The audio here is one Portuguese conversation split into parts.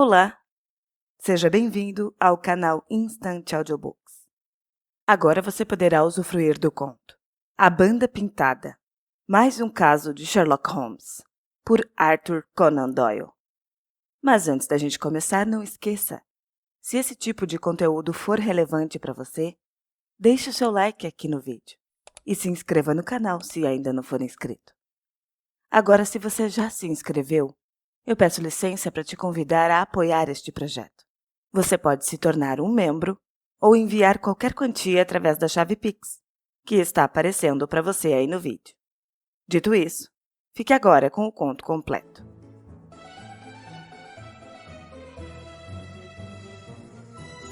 Olá, seja bem-vindo ao canal Instant Audiobooks. Agora você poderá usufruir do conto A Banda Pintada, mais um caso de Sherlock Holmes, por Arthur Conan Doyle. Mas antes da gente começar, não esqueça, se esse tipo de conteúdo for relevante para você, deixe o seu like aqui no vídeo e se inscreva no canal se ainda não for inscrito. Agora, se você já se inscreveu, eu peço licença para te convidar a apoiar este projeto. Você pode se tornar um membro ou enviar qualquer quantia através da chave Pix, que está aparecendo para você aí no vídeo. Dito isso, fique agora com o conto completo.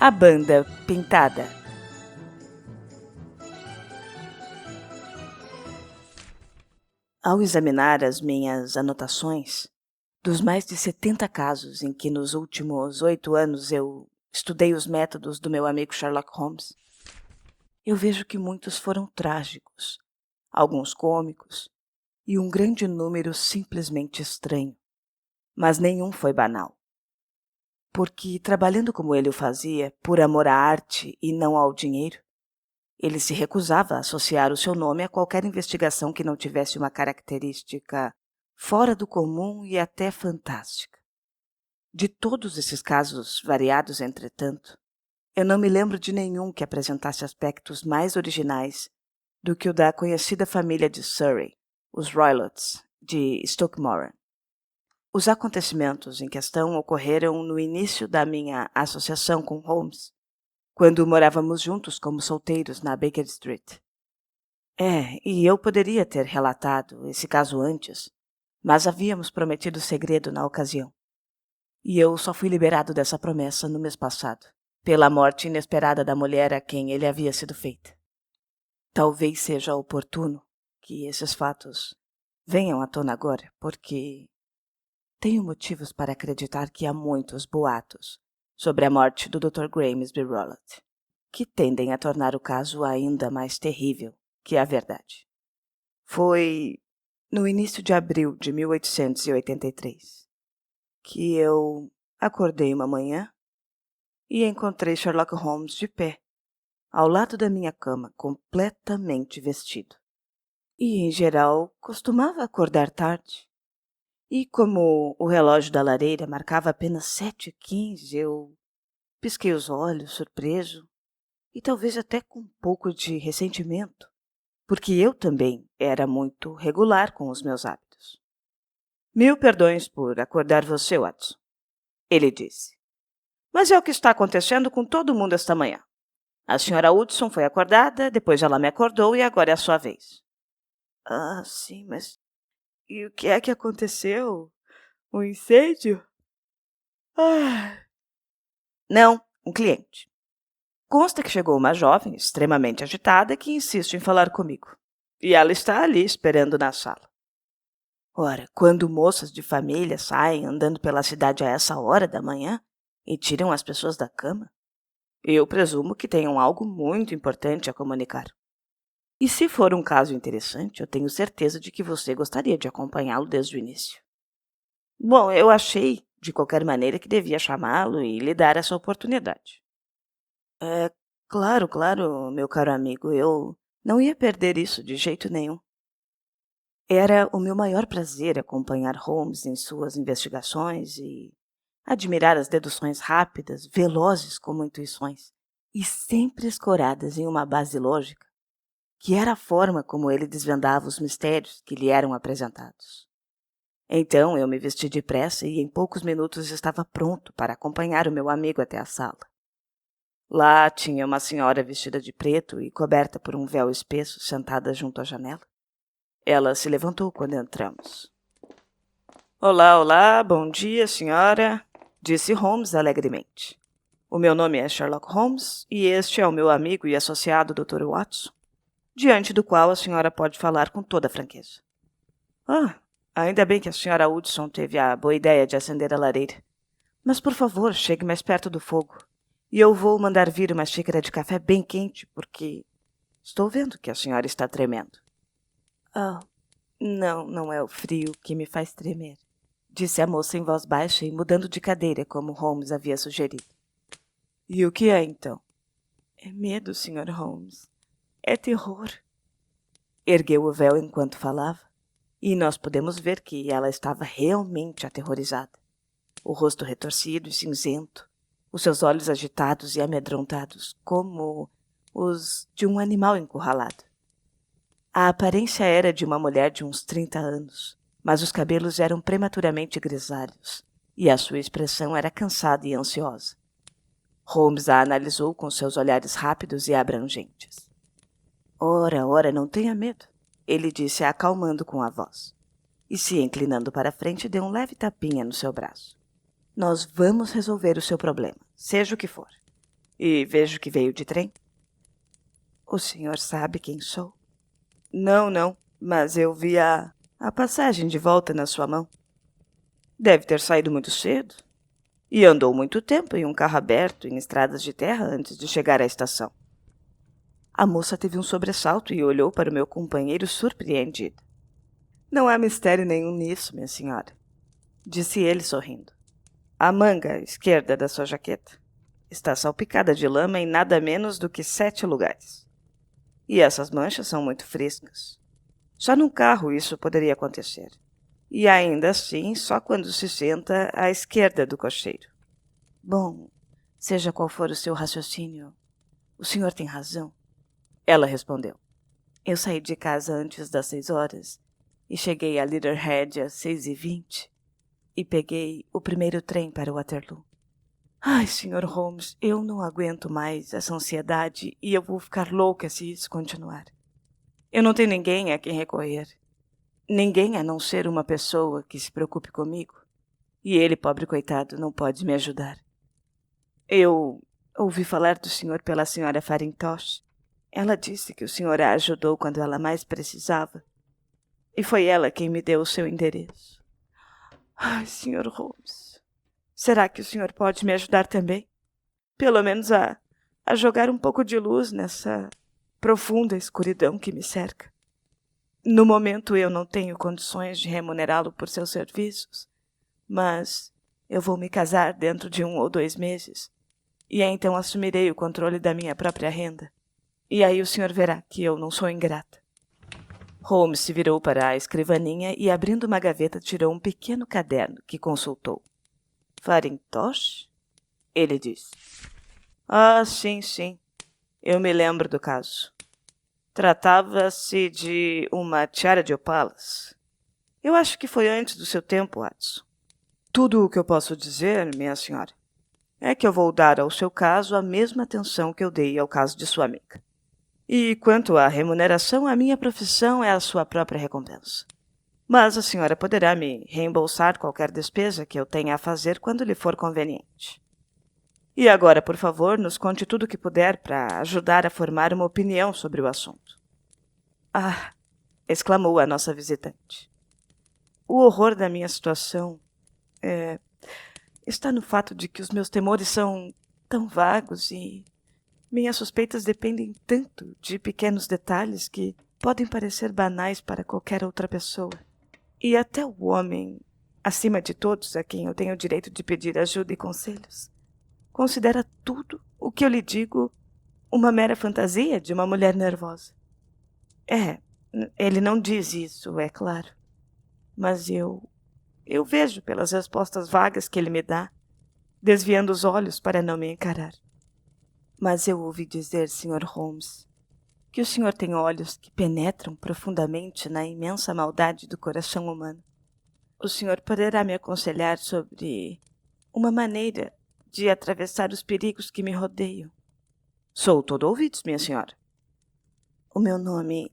A Banda Pintada. Ao examinar as minhas anotações, dos mais de 70 casos em que nos últimos 8 anos eu estudei os métodos do meu amigo Sherlock Holmes, eu vejo que muitos foram trágicos, alguns cômicos e um grande número simplesmente estranho. Mas nenhum foi banal. Porque, trabalhando como ele o fazia, por amor à arte e não ao dinheiro, ele se recusava a associar o seu nome a qualquer investigação que não tivesse uma característica fora do comum e até fantástica. De todos esses casos variados, entretanto, eu não me lembro de nenhum que apresentasse aspectos mais originais do que o da conhecida família de Surrey, os Roylotts, de Stoke-Moran. Os acontecimentos em questão ocorreram no início da minha associação com Holmes, quando morávamos juntos como solteiros na Baker Street. E eu poderia ter relatado esse caso antes, mas havíamos prometido segredo na ocasião. E eu só fui liberado dessa promessa no mês passado, pela morte inesperada da mulher a quem ele havia sido feita. Talvez seja oportuno que esses fatos venham à tona agora, porque tenho motivos para acreditar que há muitos boatos sobre a morte do Dr. Grimesby Roylott, que tendem a tornar o caso ainda mais terrível que a verdade. Foi no início de abril de 1883 que eu acordei uma manhã e encontrei Sherlock Holmes de pé, ao lado da minha cama, completamente vestido. E, em geral, costumava acordar tarde. E como o relógio da lareira marcava apenas 7h15, eu pisquei os olhos, surpreso, e talvez até com um pouco de ressentimento, porque eu também era muito regular com os meus hábitos. "Mil perdões por acordar você, Watson", ele disse. "Mas é o que está acontecendo com todo mundo esta manhã. A senhora Hudson foi acordada, depois ela me acordou e agora é a sua vez." "Ah, sim, mas e o que é que aconteceu? Um incêndio?" "Ah, não, um cliente. Consta que chegou uma jovem extremamente agitada que insiste em falar comigo. E ela está ali esperando na sala." Ora, quando moças de família saem andando pela cidade a essa hora da manhã e tiram as pessoas da cama, eu presumo que tenham algo muito importante a comunicar. E se for um caso interessante, eu tenho certeza de que você gostaria de acompanhá-lo desde o início. Bom, eu achei, de qualquer maneira, que devia chamá-lo e lhe dar essa oportunidade. É, claro, meu caro amigo, eu não ia perder isso de jeito nenhum. Era o meu maior prazer acompanhar Holmes em suas investigações e admirar as deduções rápidas, velozes como intuições, e sempre escoradas em uma base lógica, que era a forma como ele desvendava os mistérios que lhe eram apresentados. Então eu me vesti depressa e em poucos minutos estava pronto para acompanhar o meu amigo até a sala. Lá tinha uma senhora vestida de preto e coberta por um véu espesso sentada junto à janela. Ela se levantou quando entramos. Olá, olá, bom dia, senhora, disse Holmes alegremente. "O meu nome é Sherlock Holmes e este é o meu amigo e associado Dr. Watson, diante do qual a senhora pode falar com toda franqueza." "Ah, ainda bem que a senhora Hudson teve a boa ideia de acender a lareira. Mas, por favor, chegue mais perto do fogo. E eu vou mandar vir uma xícara de café bem quente, porque estou vendo que a senhora está tremendo." "Ah, não é o frio que me faz tremer", disse a moça em voz baixa e mudando de cadeira, como Holmes havia sugerido. E o que é, então? É medo, Sr. Holmes. É terror. Ergueu o véu enquanto falava, e nós podemos ver que ela estava realmente aterrorizada. O rosto retorcido e cinzento, os seus olhos agitados e amedrontados, como os de um animal encurralado. A aparência era de uma mulher de uns 30 anos, mas os cabelos eram prematuramente grisalhos, e a sua expressão era cansada e ansiosa. Holmes a analisou com seus olhares rápidos e abrangentes. Ora, ora, não tenha medo, ele disse acalmando com a voz, e se inclinando para a frente deu um leve tapinha no seu braço. Nós vamos resolver o seu problema, seja o que for. E vejo que veio de trem. O senhor sabe quem sou? Não, mas eu vi a passagem de volta na sua mão. Deve ter saído muito cedo. E andou muito tempo em um carro aberto em estradas de terra antes de chegar à estação. A moça teve um sobressalto e olhou para o meu companheiro surpreendida. Não há mistério nenhum nisso, minha senhora, disse ele sorrindo. A manga esquerda da sua jaqueta está salpicada de lama em nada menos do que 7 lugares. E essas manchas são muito frescas. Só num carro isso poderia acontecer. E ainda assim, só quando se senta à esquerda do cocheiro. Bom, seja qual for o seu raciocínio, o senhor tem razão. Ela respondeu. Eu saí de casa antes das 6 horas e cheguei a Leatherhead às 6h20 e peguei o primeiro trem para Waterloo. Ai, Sr. Holmes, eu não aguento mais essa ansiedade e eu vou ficar louca se isso continuar. Eu não tenho ninguém a quem recorrer. Ninguém a não ser uma pessoa que se preocupe comigo. E ele, pobre coitado, não pode me ajudar. Eu ouvi falar do senhor pela senhora Farintosh. Ela disse que o senhor a ajudou quando ela mais precisava. E foi ela quem me deu o seu endereço. Ai, Sr. Holmes, será que o senhor pode me ajudar também? Pelo menos a jogar um pouco de luz nessa profunda escuridão que me cerca. No momento eu não tenho condições de remunerá-lo por seus serviços, mas eu vou me casar dentro de 1 ou 2 meses, e então assumirei o controle da minha própria renda. E aí o senhor verá que eu não sou ingrata. Holmes se virou para a escrivaninha e, abrindo uma gaveta, tirou um pequeno caderno que consultou. Farintosh? Ele disse. Ah, sim. Eu me lembro do caso. Tratava-se de uma tiara de opalas. Eu acho que foi antes do seu tempo, Watson. Tudo o que eu posso dizer, minha senhora, é que eu vou dar ao seu caso a mesma atenção que eu dei ao caso de sua amiga. E quanto à remuneração, a minha profissão é a sua própria recompensa. Mas a senhora poderá me reembolsar qualquer despesa que eu tenha a fazer quando lhe for conveniente. E agora, por favor, nos conte tudo o que puder para ajudar a formar uma opinião sobre o assunto. Ah! Exclamou a nossa visitante. O horror da minha situação está no fato de que os meus temores são tão vagos e minhas suspeitas dependem tanto de pequenos detalhes que podem parecer banais para qualquer outra pessoa. E até o homem, acima de todos a quem eu tenho o direito de pedir ajuda e conselhos, considera tudo o que eu lhe digo uma mera fantasia de uma mulher nervosa. Ele não diz isso, é claro. Mas eu vejo pelas respostas vagas que ele me dá, desviando os olhos para não me encarar. Mas eu ouvi dizer, Sr. Holmes, que o senhor tem olhos que penetram profundamente na imensa maldade do coração humano. O senhor poderá me aconselhar sobre uma maneira de atravessar os perigos que me rodeiam. Sou todo ouvidos, minha senhora. O meu nome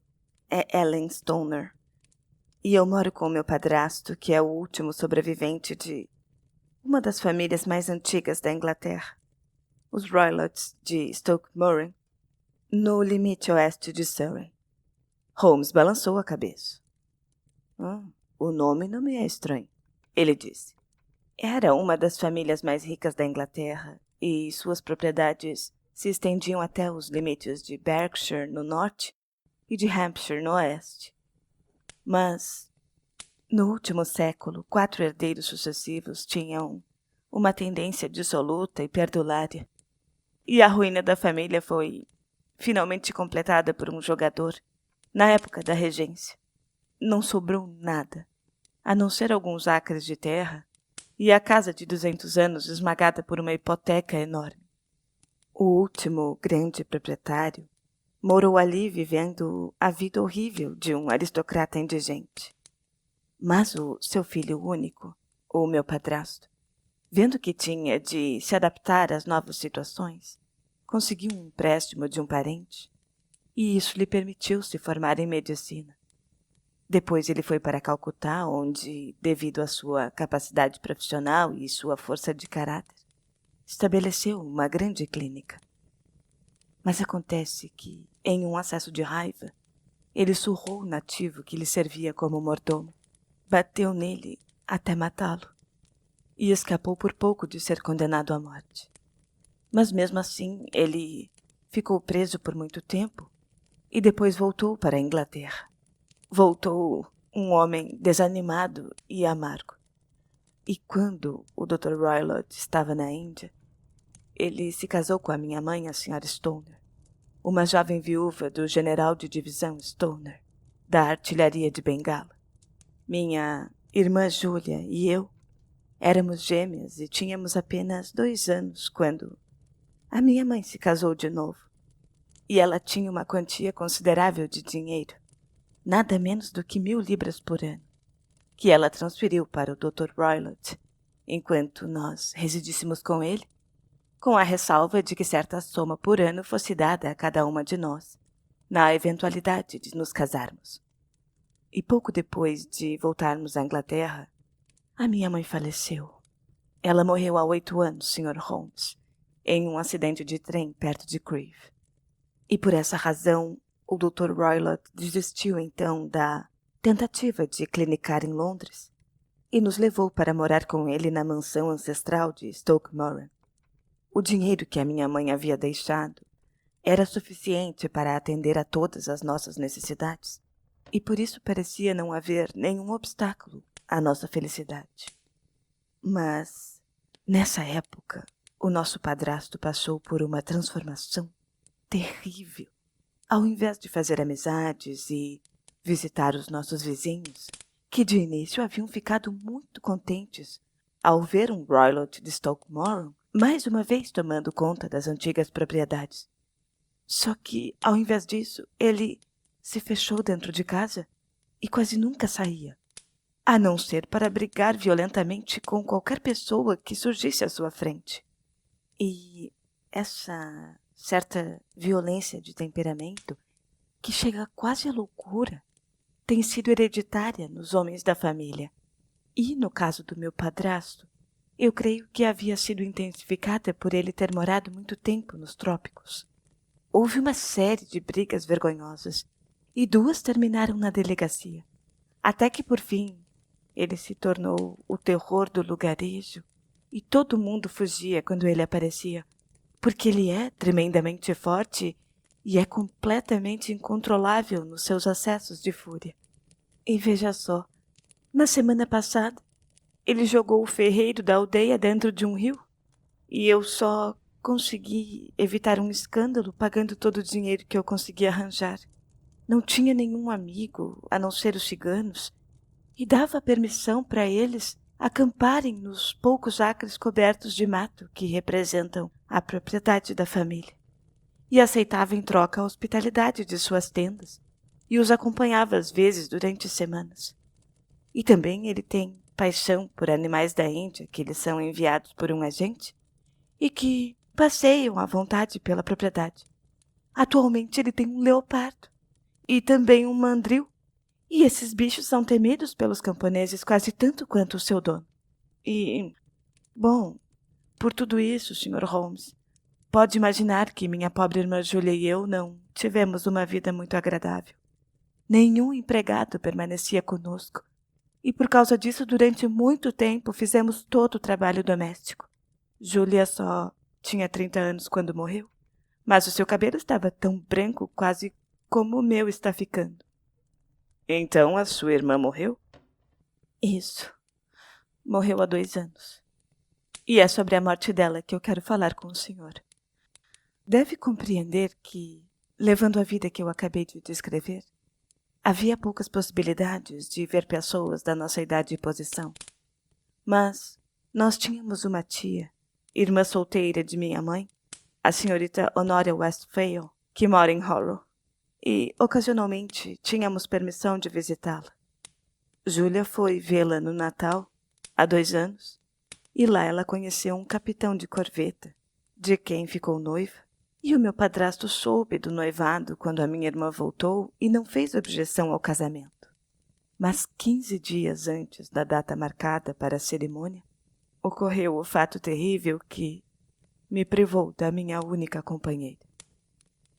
é Ellen Stoner e eu moro com o meu padrasto, que é o último sobrevivente de uma das famílias mais antigas da Inglaterra, os Roylotts de Stoke Moran, no limite oeste de Surrey. Holmes balançou a cabeça. O nome não me é estranho, ele disse. Era uma das famílias mais ricas da Inglaterra e suas propriedades se estendiam até os limites de Berkshire no norte e de Hampshire no oeste. Mas No último século, 4 herdeiros sucessivos tinham uma tendência dissoluta e perdulária, e a ruína da família foi finalmente completada por um jogador na época da regência. Não sobrou nada, a não ser alguns acres de terra e a casa de 200 anos esmagada por uma hipoteca enorme. O último grande proprietário morou ali vivendo a vida horrível de um aristocrata indigente. Mas o seu filho único, o meu padrasto, vendo que tinha de se adaptar às novas situações, conseguiu um empréstimo de um parente e isso lhe permitiu se formar em medicina. Depois ele foi para Calcutá, onde, devido à sua capacidade profissional e sua força de caráter, estabeleceu uma grande clínica. Mas acontece que, em um acesso de raiva, ele surrou o nativo que lhe servia como mordomo, bateu nele até matá-lo e escapou por pouco de ser condenado à morte. Mas mesmo assim, ele ficou preso por muito tempo e depois voltou para a Inglaterra. Voltou um homem desanimado e amargo. E quando o Dr. Roylott estava na Índia, ele se casou com a minha mãe, a Sra. Stoner, uma jovem viúva do general de divisão Stoner, da artilharia de Bengala. Minha irmã Júlia e eu éramos gêmeas e tínhamos apenas 2 anos quando a minha mãe se casou de novo. E ela tinha uma quantia considerável de dinheiro, nada menos do que 1.000 libras por ano, que ela transferiu para o Dr. Roylott, enquanto nós residíssemos com ele, com a ressalva de que certa soma por ano fosse dada a cada uma de nós, na eventualidade de nos casarmos. E pouco depois de voltarmos à Inglaterra, a minha mãe faleceu. Ela morreu há 8 anos, Sr. Holmes, em um acidente de trem perto de Crieff. E por essa razão, o Dr. Roylott desistiu então da tentativa de clinicar em Londres e nos levou para morar com ele na mansão ancestral de Stoke Moran. O dinheiro que a minha mãe havia deixado era suficiente para atender a todas as nossas necessidades, e por isso parecia não haver nenhum obstáculo à nossa felicidade. Mas, nessa época, o nosso padrasto passou por uma transformação terrível. Ao invés de fazer amizades e visitar os nossos vizinhos, que de início haviam ficado muito contentes ao ver um Roylott de Stoke Moran mais uma vez tomando conta das antigas propriedades. Só que, ao invés disso, ele se fechou dentro de casa e quase nunca saía, a não ser para brigar violentamente com qualquer pessoa que surgisse à sua frente. E essa certa violência de temperamento, que chega quase à loucura, tem sido hereditária nos homens da família. E, no caso do meu padrasto, eu creio que havia sido intensificada por ele ter morado muito tempo nos trópicos. Houve uma série de brigas vergonhosas, e 2 terminaram na delegacia, até que, por fim, ele se tornou o terror do lugarejo, e todo mundo fugia quando ele aparecia, porque ele é tremendamente forte e é completamente incontrolável nos seus acessos de fúria. E veja só, na semana passada, ele jogou o ferreiro da aldeia dentro de um rio, e eu só consegui evitar um escândalo pagando todo o dinheiro que eu consegui arranjar. Não tinha nenhum amigo, a não ser os ciganos, e dava permissão para eles acamparem nos poucos acres cobertos de mato que representam a propriedade da família. E aceitava em troca a hospitalidade de suas tendas, e os acompanhava às vezes durante semanas. E também ele tem paixão por animais da Índia que lhes são enviados por um agente e que passeiam à vontade pela propriedade. Atualmente ele tem um leopardo e também um mandril, e esses bichos são temidos pelos camponeses quase tanto quanto o seu dono. E, bom, por tudo isso, Sr. Holmes, pode imaginar que minha pobre irmã Júlia e eu não tivemos uma vida muito agradável. Nenhum empregado permanecia conosco, e por causa disso, durante muito tempo, fizemos todo o trabalho doméstico. Júlia só tinha 30 anos quando morreu, mas o seu cabelo estava tão branco quase como o meu está ficando. Então a sua irmã morreu? Isso. Morreu há 2 anos. E é sobre a morte dela que eu quero falar com o senhor. Deve compreender que, levando a vida que eu acabei de descrever, havia poucas possibilidades de ver pessoas da nossa idade e posição. Mas nós tínhamos uma tia, irmã solteira de minha mãe, a senhorita Honoria Westphale, que mora em Harrow, e ocasionalmente tínhamos permissão de visitá-la. Júlia foi vê-la no Natal, há 2 anos, e lá ela conheceu um capitão de corveta, de quem ficou noiva, e o meu padrasto soube do noivado quando a minha irmã voltou e não fez objeção ao casamento. Mas 15 dias antes da data marcada para a cerimônia, ocorreu o fato terrível que me privou da minha única companheira.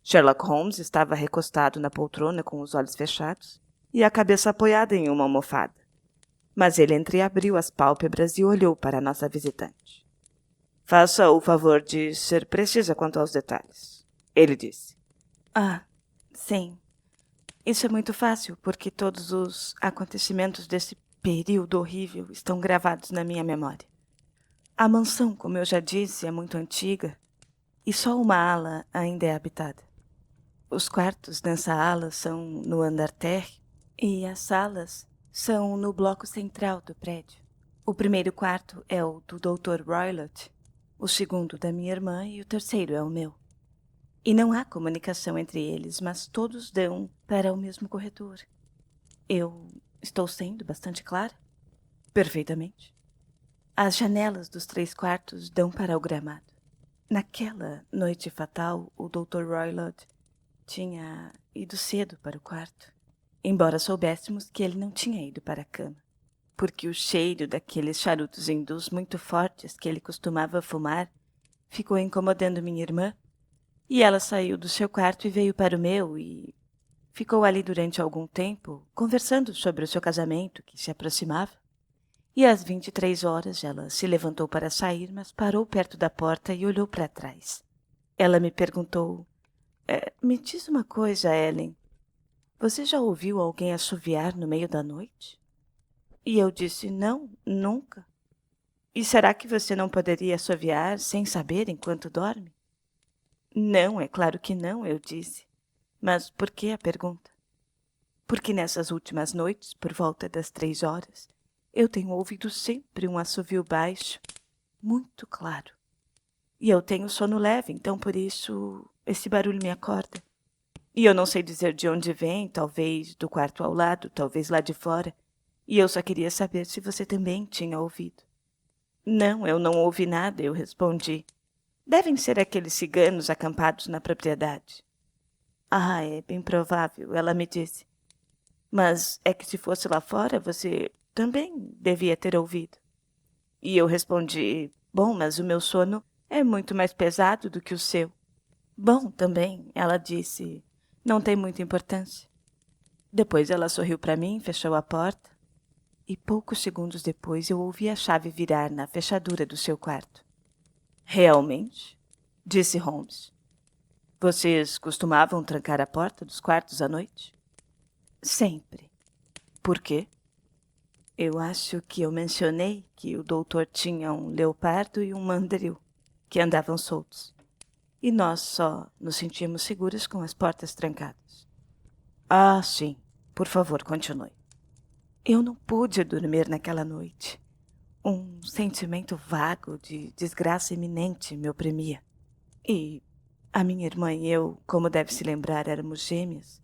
Sherlock Holmes estava recostado na poltrona com os olhos fechados e a cabeça apoiada em uma almofada. Mas ele entreabriu as pálpebras e olhou para a nossa visitante. Faça o favor de ser precisa quanto aos detalhes, ele disse. Ah, sim. Isso é muito fácil, porque todos os acontecimentos desse período horrível estão gravados na minha memória. A mansão, como eu já disse, é muito antiga e só uma ala ainda é habitada. Os quartos nessa ala são no andar térreo e as salas são no bloco central do prédio. O primeiro quarto é o do Dr. Roylott, o segundo da minha irmã e o terceiro é o meu. E não há comunicação entre eles, mas todos dão para o mesmo corredor. Eu estou sendo bastante clara? Perfeitamente. As janelas dos 3 quartos dão para o gramado. Naquela noite fatal, o Dr. Roylott tinha ido cedo para o quarto, embora soubéssemos que ele não tinha ido para a cama, porque o cheiro daqueles charutos hindus muito fortes que ele costumava fumar ficou incomodando minha irmã, e ela saiu do seu quarto e veio para o meu e ficou ali durante algum tempo, conversando sobre o seu casamento que se aproximava. E às 23 horas ela se levantou para sair, mas parou perto da porta e olhou para trás. Ela me perguntou: me diz uma coisa, Ellen. Você já ouviu alguém assoviar no meio da noite? E eu disse: não, nunca. E será que você não poderia assoviar sem saber enquanto dorme? Não, é claro que não, eu disse. Mas por que a pergunta? Porque nessas últimas noites, por volta das 3 horas, eu tenho ouvido sempre um assovio baixo, muito claro. E eu tenho sono leve, então por isso esse barulho me acorda. E eu não sei dizer de onde vem, talvez do quarto ao lado, talvez lá de fora. E eu só queria saber se você também tinha ouvido. Não, eu não ouvi nada, eu respondi. Devem ser aqueles ciganos acampados na propriedade. Ah, é bem provável, ela me disse. Mas é que se fosse lá fora, você também devia ter ouvido. E eu respondi: bom, mas o meu sono é muito mais pesado do que o seu. Bom, também, ela disse, não tem muita importância. Depois ela sorriu para mim, fechou a porta, e poucos segundos depois eu ouvi a chave virar na fechadura do seu quarto. Realmente? Disse Holmes. Vocês costumavam trancar a porta dos quartos à noite? Sempre. Por quê? Eu acho que eu mencionei que o doutor tinha um leopardo e um mandril, que andavam soltos. E nós só nos sentíamos seguros com as portas trancadas. Ah, sim. Por favor, continue. Eu não pude dormir naquela noite. Um sentimento vago de desgraça iminente me oprimia. E a minha irmã e eu, como deve se lembrar, éramos gêmeas.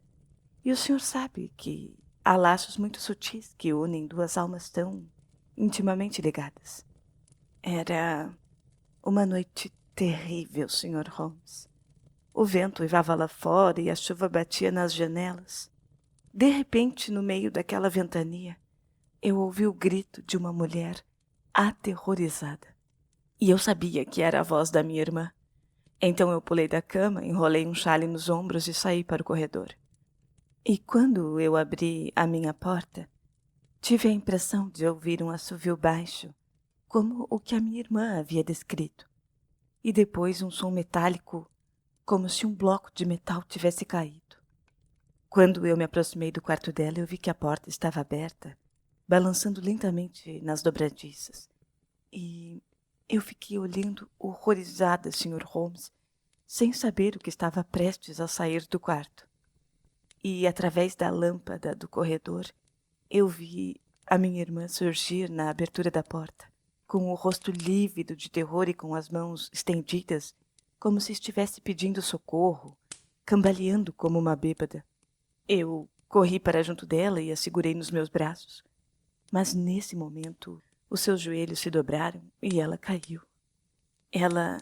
E o senhor sabe que há laços muito sutis que unem 2 almas tão intimamente ligadas. Era uma noite terrível, Sr. Holmes. O vento uivava lá fora e a chuva batia nas janelas. De repente, no meio daquela ventania, eu ouvi o grito de uma mulher aterrorizada. E eu sabia que era a voz da minha irmã. Então eu pulei da cama, enrolei um xale nos ombros e saí para o corredor. E quando eu abri a minha porta, tive a impressão de ouvir um assovio baixo, como o que a minha irmã havia descrito. E depois um som metálico, como se um bloco de metal tivesse caído. Quando eu me aproximei do quarto dela, eu vi que a porta estava aberta, balançando lentamente nas dobradiças. E eu fiquei olhando horrorizada, Sr. Holmes, sem saber o que estava prestes a sair do quarto. E, através da lâmpada do corredor, eu vi a minha irmã surgir na abertura da porta, com o rosto lívido de terror e com as mãos estendidas, como se estivesse pedindo socorro, cambaleando como uma bêbada. Eu corri para junto dela e a segurei nos meus braços. Mas, nesse momento, os seus joelhos se dobraram e ela caiu. Ela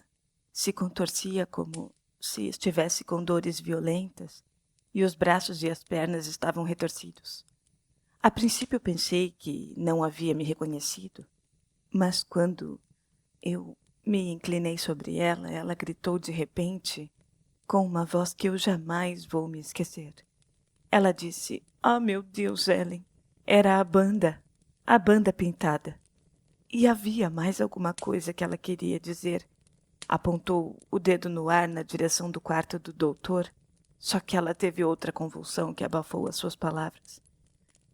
se contorcia como se estivesse com dores violentas e os braços e as pernas estavam retorcidos. A princípio eu pensei que não havia me reconhecido, mas quando eu me inclinei sobre ela, ela gritou de repente, com uma voz que eu jamais vou me esquecer. Ela disse: "Ah, meu Deus, Ellen, era a banda pintada." E havia mais alguma coisa que ela queria dizer. Apontou o dedo no ar na direção do quarto do doutor, só que ela teve outra convulsão que abafou as suas palavras.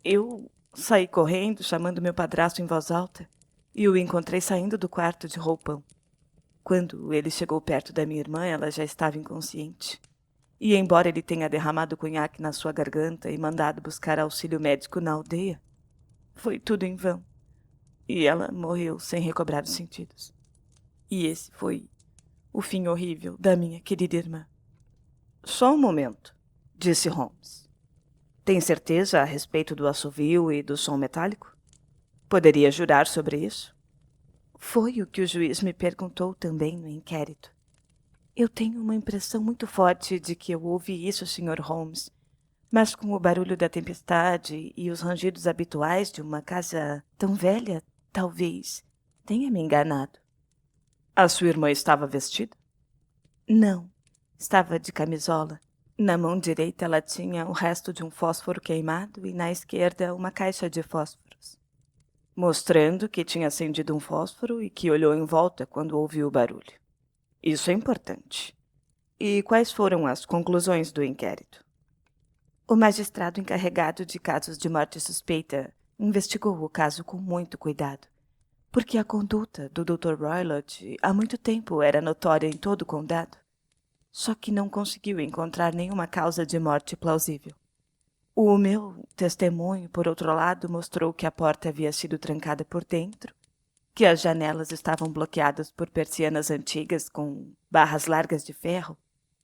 Eu saí correndo, chamando meu padrasto em voz alta, e o encontrei saindo do quarto de roupão. Quando ele chegou perto da minha irmã, ela já estava inconsciente. E embora ele tenha derramado cunhaque na sua garganta e mandado buscar auxílio médico na aldeia, foi tudo em vão. E ela morreu sem recobrar os sentidos. E esse foi o fim horrível da minha querida irmã. Só um momento, disse Holmes. Tem certeza a respeito do assovio e do som metálico? Poderia jurar sobre isso? Foi o que o juiz me perguntou também no inquérito. Eu tenho uma impressão muito forte de que eu ouvi isso, Sr. Holmes, mas com o barulho da tempestade e os rangidos habituais de uma casa tão velha, talvez tenha me enganado. A sua irmã estava vestida? Não, estava de camisola. Na mão direita ela tinha o resto de um fósforo queimado e na esquerda uma caixa de fósforos, mostrando que tinha acendido um fósforo e que olhou em volta quando ouviu o barulho. Isso é importante. E quais foram as conclusões do inquérito? O magistrado encarregado de casos de morte suspeita investigou o caso com muito cuidado, porque a conduta do Dr. Roylott há muito tempo era notória em todo o condado. Só que não conseguiu encontrar nenhuma causa de morte plausível. O meu testemunho, por outro lado, mostrou que a porta havia sido trancada por dentro, que as janelas estavam bloqueadas por persianas antigas com barras largas de ferro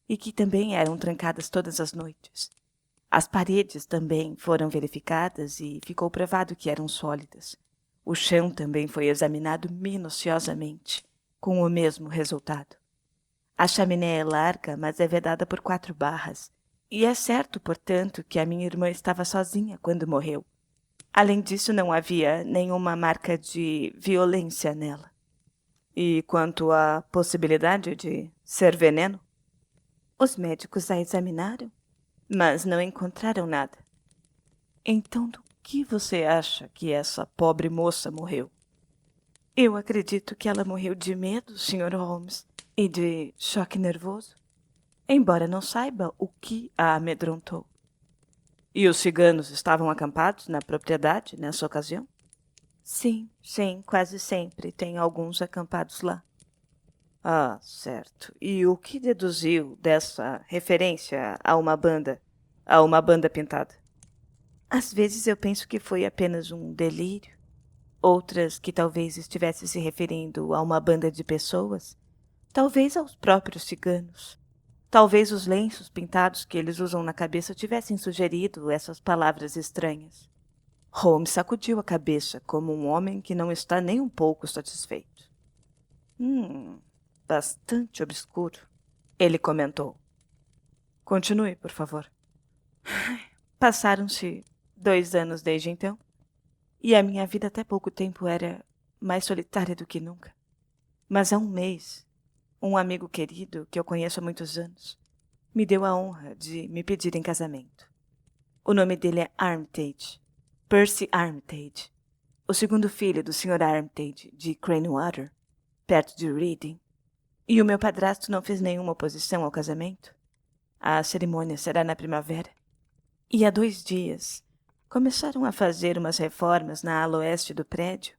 e que também eram trancadas todas as noites. As paredes também foram verificadas e ficou provado que eram sólidas. O chão também foi examinado minuciosamente, com o mesmo resultado. A chaminé é larga, mas é vedada por 4 barras. E é certo, portanto, que a minha irmã estava sozinha quando morreu. Além disso, não havia nenhuma marca de violência nela. E quanto à possibilidade de ser veneno? Os médicos a examinaram, mas não encontraram nada. Então, do que você acha que essa pobre moça morreu? Eu acredito que ela morreu de medo, Sr. Holmes, e de choque nervoso, embora não saiba o que a amedrontou. E os ciganos estavam acampados na propriedade nessa ocasião? Sim, quase sempre tem alguns acampados lá. Ah, certo. E o que deduziu dessa referência a uma banda pintada? Às vezes eu penso que foi apenas um delírio. Outras que talvez estivesse se referindo a uma banda de pessoas. Talvez aos próprios ciganos. Talvez os lenços pintados que eles usam na cabeça tivessem sugerido essas palavras estranhas. Holmes sacudiu a cabeça como um homem que não está nem um pouco satisfeito. Bastante obscuro, ele comentou. Continue, por favor. Passaram-se 2 anos desde então, e a minha vida até pouco tempo era mais solitária do que nunca. Mas há um mês, um amigo querido, que eu conheço há muitos anos, me deu a honra de me pedir em casamento. O nome dele é Armitage, Percy Armitage, o segundo filho do Sr. Armitage de Cranewater, perto de Reading. E o meu padrasto não fez nenhuma oposição ao casamento. A cerimônia será na primavera. E há 2 dias, Começaram a fazer umas reformas na ala oeste do prédio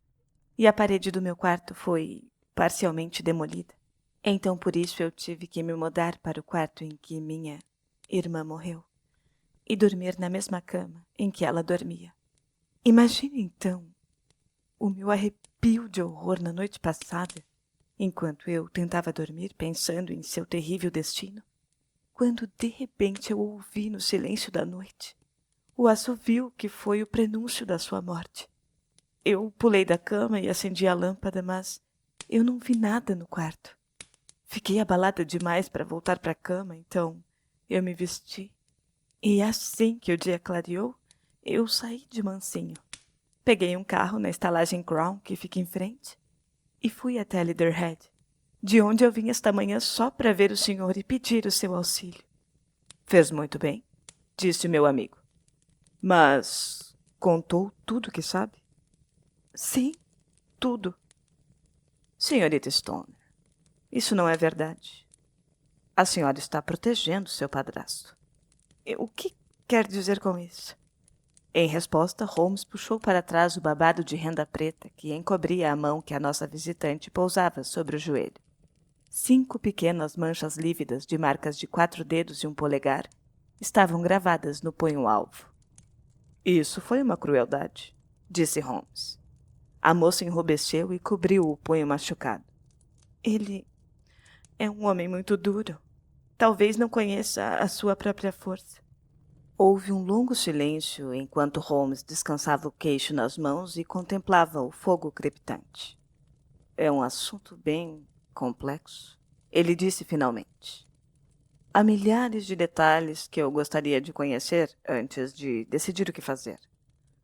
e a parede do meu quarto foi parcialmente demolida. Então, por isso, eu tive que me mudar para o quarto em que minha irmã morreu e dormir na mesma cama em que ela dormia. Imagine, então, o meu arrepio de horror na noite passada, enquanto eu tentava dormir pensando em seu terrível destino, quando de repente eu ouvi no silêncio da noite o assovio que foi o prenúncio da sua morte. Eu pulei da cama e acendi a lâmpada, mas eu não vi nada no quarto. Fiquei abalada demais para voltar para a cama, então eu me vesti. E assim que o dia clareou, eu saí de mansinho. Peguei um carro na estalagem Crown, que fica em frente, e fui até Leatherhead, de onde eu vim esta manhã só para ver o senhor e pedir o seu auxílio. Fez muito bem, disse meu amigo. Mas contou tudo que sabe? Sim, tudo. Senhorita Stoner, isso não é verdade. A senhora está protegendo seu padrasto. O que quer dizer com isso? Em resposta, Holmes puxou para trás o babado de renda preta que encobria a mão que a nossa visitante pousava sobre o joelho. 5 pequenas manchas lívidas de marcas de 4 dedos e um polegar estavam gravadas no punho-alvo. Isso foi uma crueldade, disse Holmes. A moça enrubesceu e cobriu o punho machucado. Ele é um homem muito duro. Talvez não conheça a sua própria força. Houve um longo silêncio enquanto Holmes descansava o queixo nas mãos e contemplava o fogo crepitante. É um assunto bem complexo, ele disse finalmente. Há milhares de detalhes que eu gostaria de conhecer antes de decidir o que fazer.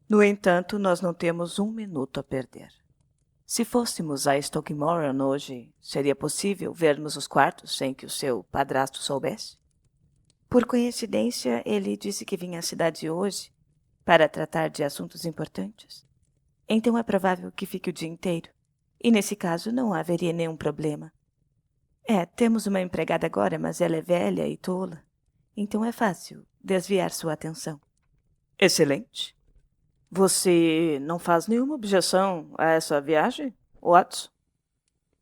No entanto, nós não temos um minuto a perder. Se fôssemos a Stoke-Moran hoje, seria possível vermos os quartos sem que o seu padrasto soubesse? Por coincidência, ele disse que vinha à cidade hoje para tratar de assuntos importantes. Então é provável que fique o dia inteiro. E nesse caso não haveria nenhum problema. Temos uma empregada agora, mas ela é velha e tola. Então é fácil desviar sua atenção. Excelente. Você não faz nenhuma objeção a essa viagem, Watson?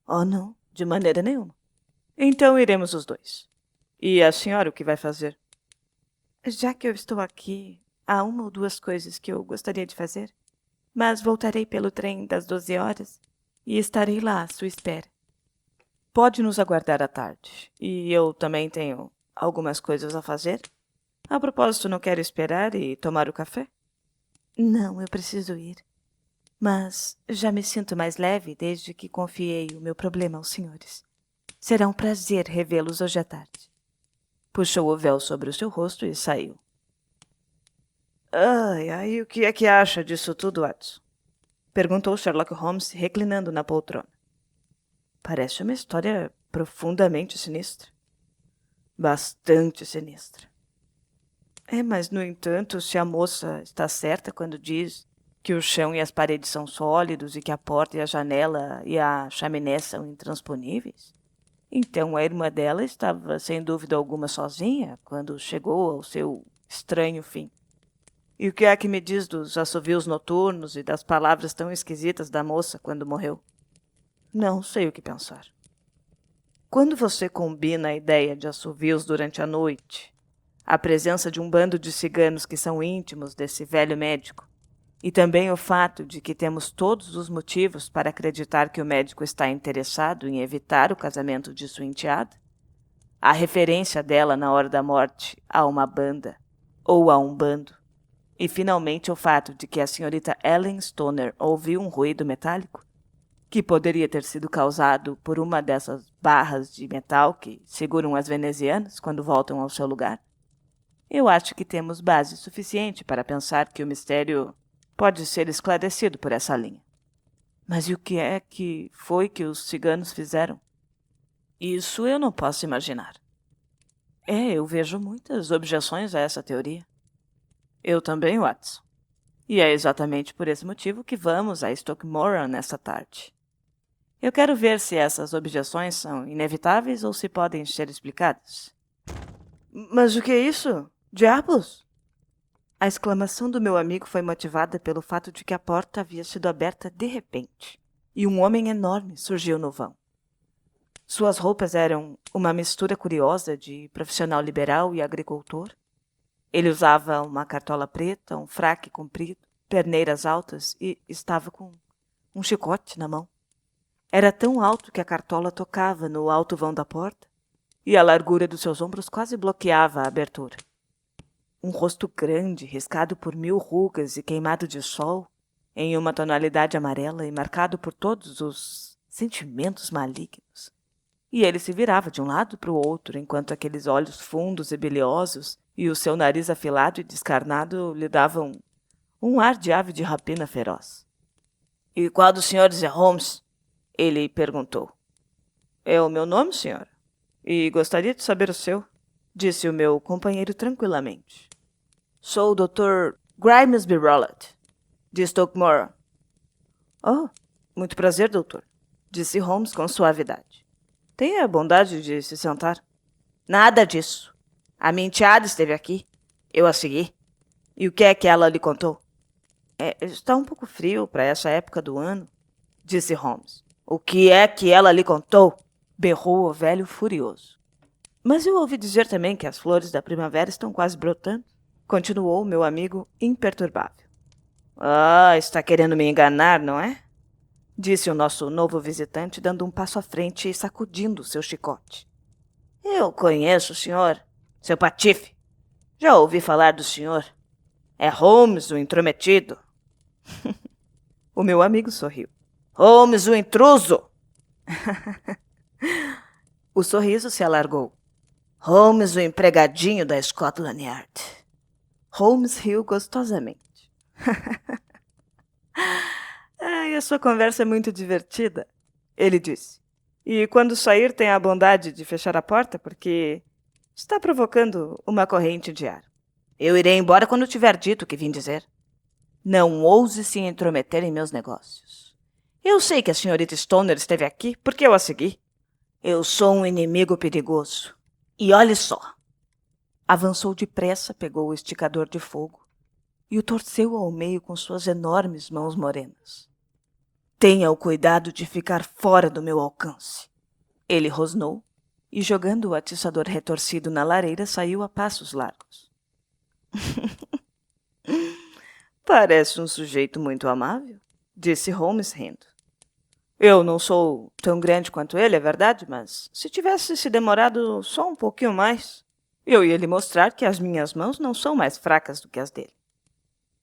Oh, não, de maneira nenhuma. Então iremos os dois. E a senhora o que vai fazer? Já que eu estou aqui, há 1 ou 2 coisas que eu gostaria de fazer. Mas voltarei pelo trem das 12 horas e estarei lá à sua espera. Pode nos aguardar à tarde. E eu também tenho algumas coisas a fazer. A propósito, não quero esperar e tomar o café? Não, eu preciso ir. Mas já me sinto mais leve desde que confiei o meu problema aos senhores. Será um prazer revê-los hoje à tarde. Puxou o véu sobre o seu rosto e saiu. Ai, o que é que acha disso tudo, Watson? Perguntou Sherlock Holmes, reclinando na poltrona. Parece uma história profundamente sinistra. Bastante sinistra. Mas, no entanto, se a moça está certa quando diz que o chão e as paredes são sólidos e que a porta e a janela e a chaminé são intransponíveis, então a irmã dela estava, sem dúvida alguma, sozinha quando chegou ao seu estranho fim. E o que é que me diz dos assovios noturnos e das palavras tão esquisitas da moça quando morreu? Não sei o que pensar. Quando você combina a ideia de assovios durante a noite, a presença de um bando de ciganos que são íntimos desse velho médico, e também o fato de que temos todos os motivos para acreditar que o médico está interessado em evitar o casamento de sua enteada, a referência dela na hora da morte a uma banda ou a um bando, e finalmente o fato de que a senhorita Ellen Stoner ouviu um ruído metálico, que poderia ter sido causado por uma dessas barras de metal que seguram as venezianas quando voltam ao seu lugar. Eu acho que temos base suficiente para pensar que o mistério pode ser esclarecido por essa linha. Mas e o que é que foi que os ciganos fizeram? Isso eu não posso imaginar. Eu vejo muitas objeções a essa teoria. Eu também, Watson. E é exatamente por esse motivo que vamos a Stoke-Moran nesta tarde. Eu quero ver se essas objeções são inevitáveis ou se podem ser explicadas. Mas o que é isso? Diabos? A exclamação do meu amigo foi motivada pelo fato de que a porta havia sido aberta de repente, e um homem enorme surgiu no vão. Suas roupas eram uma mistura curiosa de profissional liberal e agricultor. Ele usava uma cartola preta, um fraque comprido, perneiras altas e estava com um chicote na mão. Era tão alto que a cartola tocava no alto vão da porta e a largura dos seus ombros quase bloqueava a abertura. Um rosto grande, riscado por 1000 rugas e queimado de sol, em uma tonalidade amarela e marcado por todos os sentimentos malignos. E ele se virava de um lado para o outro, enquanto aqueles olhos fundos e biliosos e o seu nariz afilado e descarnado lhe davam um ar de ave de rapina feroz. "E qual dos senhores é Holmes?" ele perguntou. "É o meu nome, senhora, e gostaria de saber o seu", disse o meu companheiro tranquilamente. "Sou o Dr. Grimesby Roylott, de Stoke-Moor." "Oh, muito prazer, doutor", disse Holmes com suavidade. "Tenha a bondade de se sentar." "Nada disso. A minha enteada esteve aqui. Eu a segui. E o que é que ela lhe contou?" Está um pouco frio para essa época do ano", disse Holmes. "O que é que ela lhe contou?" berrou o velho furioso. "Mas eu ouvi dizer também que as flores da primavera estão quase brotando", continuou meu amigo imperturbável. "Ah, está querendo me enganar, não é?" disse o nosso novo visitante, dando um passo à frente e sacudindo seu chicote. "Eu conheço o senhor, seu patife. Já ouvi falar do senhor. É Holmes, o intrometido." O meu amigo sorriu. "Holmes, o intruso!" O sorriso se alargou. "Holmes, o empregadinho da Scotland Yard." Holmes riu gostosamente. A sua conversa é muito divertida", ele disse. "E quando sair, tenha a bondade de fechar a porta, porque está provocando uma corrente de ar." "Eu irei embora quando tiver dito o que vim dizer." "Não ouse se intrometer em meus negócios. Eu sei que a senhorita Stoner esteve aqui porque eu a segui. Eu sou um inimigo perigoso. E olhe só." Avançou depressa, pegou o esticador de fogo e o torceu ao meio com suas enormes mãos morenas. "Tenha o cuidado de ficar fora do meu alcance." Ele rosnou e, jogando o atiçador retorcido na lareira, saiu a passos largos. "Parece um sujeito muito amável", disse Holmes rindo. "Eu não sou tão grande quanto ele, é verdade, mas se tivesse se demorado só um pouquinho mais, eu ia lhe mostrar que as minhas mãos não são mais fracas do que as dele."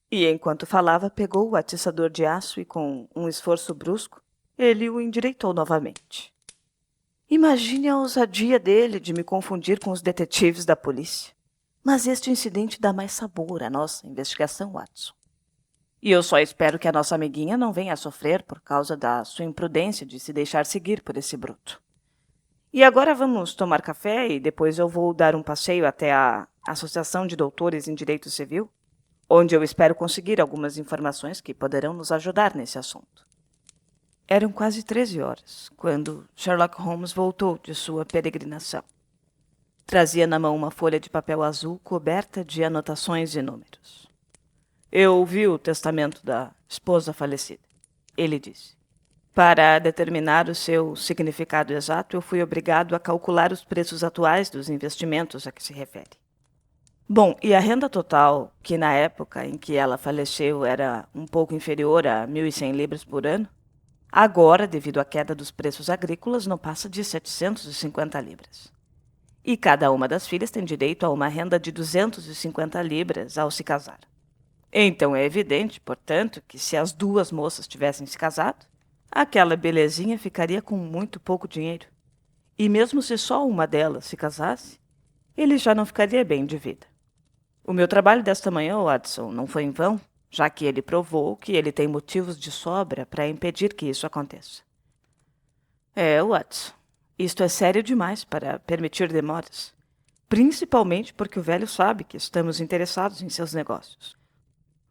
E enquanto falava, pegou o atiçador de aço e, com um esforço brusco, ele o endireitou novamente. Imagine a ousadia dele de me confundir com os detetives da polícia. Mas este incidente dá mais sabor à nossa investigação, Watson. E eu só espero que a nossa amiguinha não venha a sofrer por causa da sua imprudência de se deixar seguir por esse bruto. E agora vamos tomar café e depois eu vou dar um passeio até a Associação de Doutores em Direito Civil, onde eu espero conseguir algumas informações que poderão nos ajudar nesse assunto. Eram quase 13 horas, quando Sherlock Holmes voltou de sua peregrinação. Trazia na mão uma folha de papel azul coberta de anotações e números. "Eu vi o testamento da esposa falecida", ele disse. "Para determinar o seu significado exato, eu fui obrigado a calcular os preços atuais dos investimentos a que se refere. Bom, e a renda total, que na época em que ela faleceu era um pouco inferior a 1.100 libras por ano, agora, devido à queda dos preços agrícolas, não passa de 750 libras. E cada uma das filhas tem direito a uma renda de 250 libras ao se casar. Então é evidente, portanto, que se as duas moças tivessem se casado, aquela belezinha ficaria com muito pouco dinheiro. E mesmo se só uma delas se casasse, ele já não ficaria bem de vida. O meu trabalho desta manhã, Watson, não foi em vão, já que ele provou que ele tem motivos de sobra para impedir que isso aconteça." Watson, isto é sério demais para permitir demoras, principalmente porque o velho sabe que estamos interessados em seus negócios.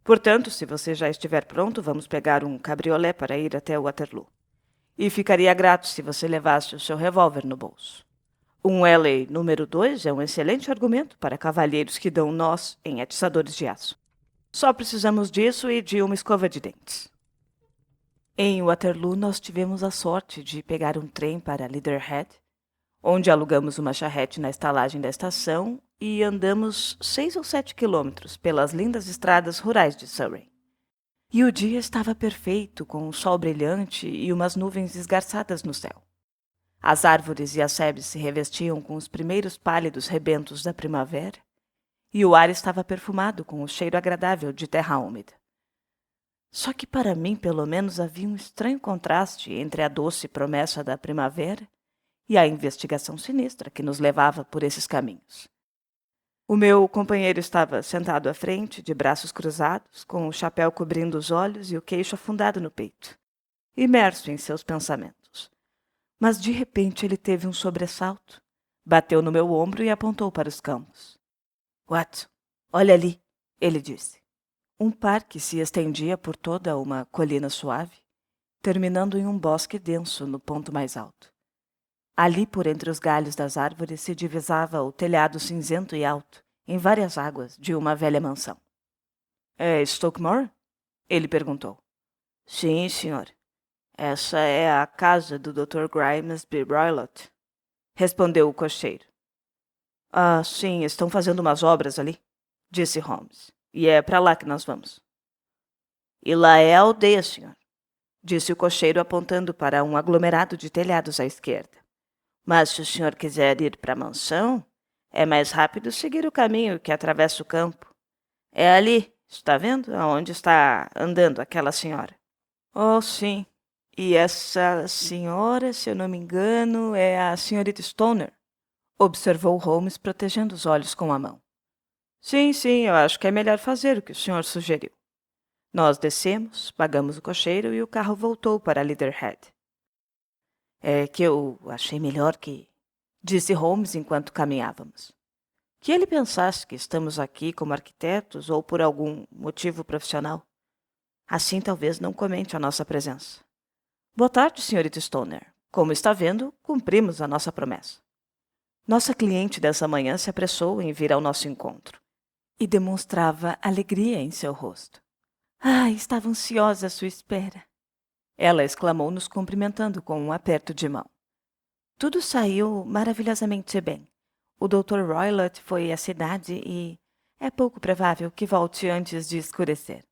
Portanto, se você já estiver pronto, vamos pegar um cabriolé para ir até Waterloo. E ficaria grato se você levasse o seu revólver no bolso. Um LA número 2 é um excelente argumento para cavalheiros que dão nós em atiçadores de aço. Só precisamos disso e de uma escova de dentes. Em Waterloo, nós tivemos a sorte de pegar um trem para Leatherhead, onde alugamos uma charrete na estalagem da estação e andamos 6 ou 7 quilômetros pelas lindas estradas rurais de Surrey. E o dia estava perfeito, com um sol brilhante e umas nuvens esgarçadas no céu. As árvores e as sebes se revestiam com os primeiros pálidos rebentos da primavera, e o ar estava perfumado com o cheiro agradável de terra úmida. Só que para mim, pelo menos, havia um estranho contraste entre a doce promessa da primavera e a investigação sinistra que nos levava por esses caminhos. O meu companheiro estava sentado à frente, de braços cruzados, com o chapéu cobrindo os olhos e o queixo afundado no peito, imerso em seus pensamentos. Mas de repente ele teve um sobressalto, bateu no meu ombro e apontou para os campos. Watson, olha ali, ele disse. Um parque se estendia por toda uma colina suave, terminando em um bosque denso no ponto mais alto. Ali, por entre os galhos das árvores, se divisava o telhado cinzento e alto, em várias águas, de uma velha mansão. É Stockmore? Ele perguntou. Sim, senhor. Essa é a casa do Dr. Grimesby Roylott, respondeu o cocheiro. Ah, sim, estão fazendo umas obras ali, disse Holmes. E é para lá que nós vamos. E lá é a aldeia, senhor, disse o cocheiro apontando para um aglomerado de telhados à esquerda. Mas se o senhor quiser ir para a mansão, é mais rápido seguir o caminho que atravessa o campo. É ali, está vendo, aonde está andando aquela senhora? Oh, sim. E essa senhora, se eu não me engano, é a senhorita Stoner, observou Holmes, protegendo os olhos com a mão. Sim, eu acho que é melhor fazer o que o senhor sugeriu. Nós descemos, pagamos o cocheiro e o carro voltou para Leatherhead. É que eu achei melhor que... disse Holmes enquanto caminhávamos. Que ele pensasse que estamos aqui como arquitetos ou por algum motivo profissional. Assim talvez não comente a nossa presença. Boa tarde, senhorita Stoner. Como está vendo, cumprimos a nossa promessa. Nossa cliente dessa manhã se apressou em vir ao nosso encontro e demonstrava alegria em seu rosto. Ah, estava ansiosa à sua espera. Ela exclamou, nos cumprimentando com um aperto de mão. Tudo saiu maravilhosamente bem. O Dr. Roylott foi à cidade e é pouco provável que volte antes de escurecer.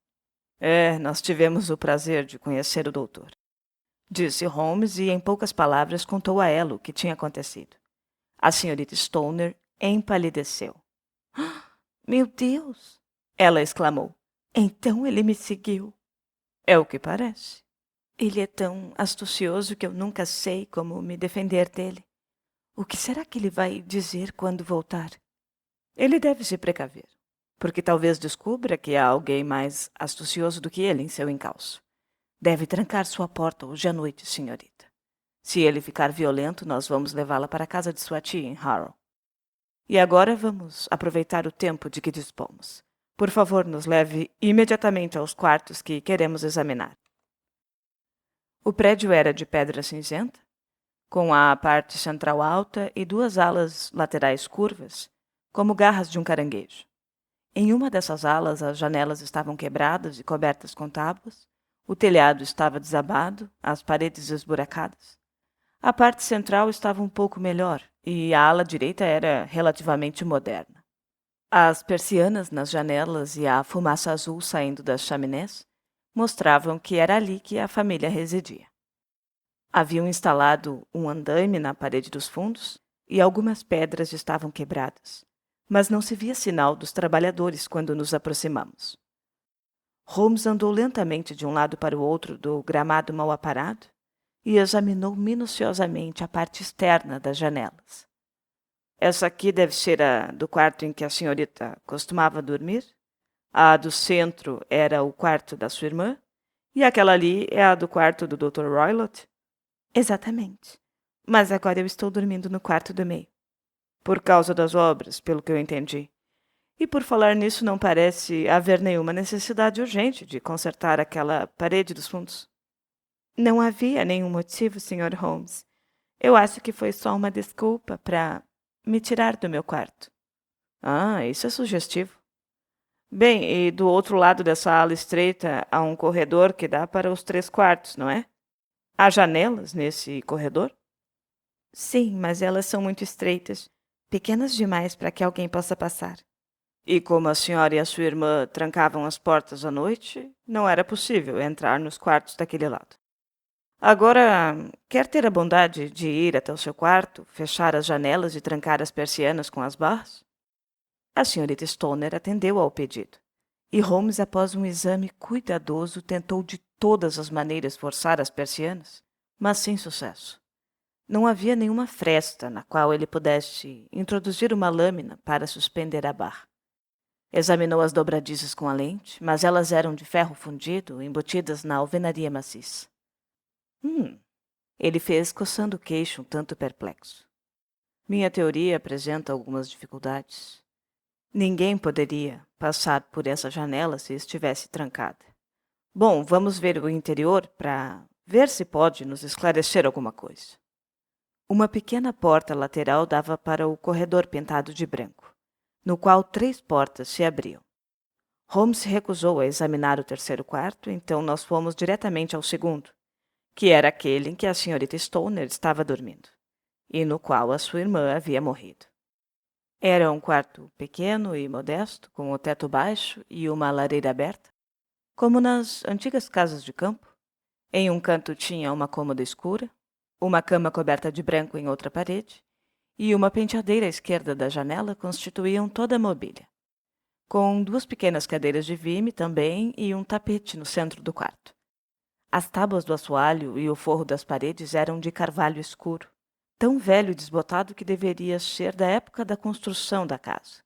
Nós tivemos o prazer de conhecer o doutor, disse Holmes e, em poucas palavras, contou a ela o que tinha acontecido. A senhorita Stoner empalideceu. Ah, meu Deus! Ela exclamou. Então ele me seguiu. É o que parece. Ele é tão astucioso que eu nunca sei como me defender dele. O que será que ele vai dizer quando voltar? Ele deve se precaver, porque talvez descubra que há alguém mais astucioso do que ele em seu encalço. Deve trancar sua porta hoje à noite, senhorita. Se ele ficar violento, nós vamos levá-la para a casa de sua tia em Harrow. E agora vamos aproveitar o tempo de que dispomos. Por favor, nos leve imediatamente aos quartos que queremos examinar. O prédio era de pedra cinzenta, com a parte central alta e duas alas laterais curvas, como garras de um caranguejo. Em uma dessas alas, as janelas estavam quebradas e cobertas com tábuas, o telhado estava desabado, as paredes esburacadas. A parte central estava um pouco melhor e a ala direita era relativamente moderna. As persianas nas janelas e a fumaça azul saindo das chaminés mostravam que era ali que a família residia. Haviam instalado um andaime na parede dos fundos e algumas pedras estavam quebradas, mas não se via sinal dos trabalhadores quando nos aproximamos. Holmes andou lentamente de um lado para o outro do gramado mal aparado e examinou minuciosamente a parte externa das janelas. Essa aqui deve ser a do quarto em que a senhorita costumava dormir. A do centro era o quarto da sua irmã. E aquela ali é a do quarto do Dr. Roylott? Exatamente. Mas agora eu estou dormindo no quarto do meio. Por causa das obras, pelo que eu entendi. E por falar nisso, não parece haver nenhuma necessidade urgente de consertar aquela parede dos fundos. Não havia nenhum motivo, Sr. Holmes. Eu acho que foi só uma desculpa para me tirar do meu quarto. Ah, isso é sugestivo. Bem, e do outro lado dessa ala estreita há um corredor que dá para os 3 quartos, não é? Há janelas nesse corredor? Sim, mas elas são muito estreitas, pequenas demais para que alguém possa passar. E como a senhora e a sua irmã trancavam as portas à noite, não era possível entrar nos quartos daquele lado. Agora, quer ter a bondade de ir até o seu quarto, fechar as janelas e trancar as persianas com as barras? A senhorita Stoner atendeu ao pedido. E Holmes, após um exame cuidadoso, tentou de todas as maneiras forçar as persianas, mas sem sucesso. Não havia nenhuma fresta na qual ele pudesse introduzir uma lâmina para suspender a barra. Examinou as dobradizas com a lente, mas elas eram de ferro fundido, embutidas na alvenaria maciça. Ele fez coçando o queixo um tanto perplexo. Minha teoria apresenta algumas dificuldades. Ninguém poderia passar por essa janela se estivesse trancada. Bom, vamos ver o interior para ver se pode nos esclarecer alguma coisa. Uma pequena porta lateral dava para o corredor pintado de branco, no qual 3 portas se abriam. Holmes se recusou a examinar o terceiro quarto, então nós fomos diretamente ao segundo, que era aquele em que a senhorita Stoner estava dormindo, e no qual a sua irmã havia morrido. Era um quarto pequeno e modesto, com o teto baixo e uma lareira aberta, como nas antigas casas de campo. Em um canto tinha uma cômoda escura, uma cama coberta de branco em outra parede, e uma penteadeira à esquerda da janela constituíam toda a mobília, com 2 pequenas cadeiras de vime também e um tapete no centro do quarto. As tábuas do assoalho e o forro das paredes eram de carvalho escuro, tão velho e desbotado que deveria ser da época da construção da casa.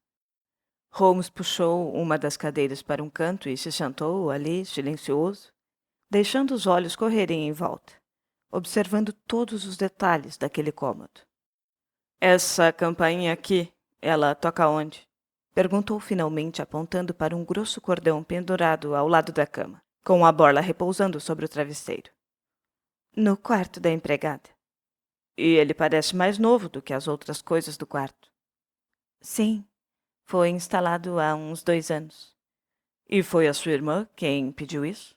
Holmes puxou uma das cadeiras para um canto e se sentou ali, silencioso, deixando os olhos correrem em volta, observando todos os detalhes daquele cômodo. Essa campainha aqui, ela toca onde? Perguntou finalmente, apontando para um grosso cordão pendurado ao lado da cama, com a borla repousando sobre o travesseiro. No quarto da empregada. E ele parece mais novo do que as outras coisas do quarto. Sim, foi instalado há uns 2 anos. E foi a sua irmã quem pediu isso?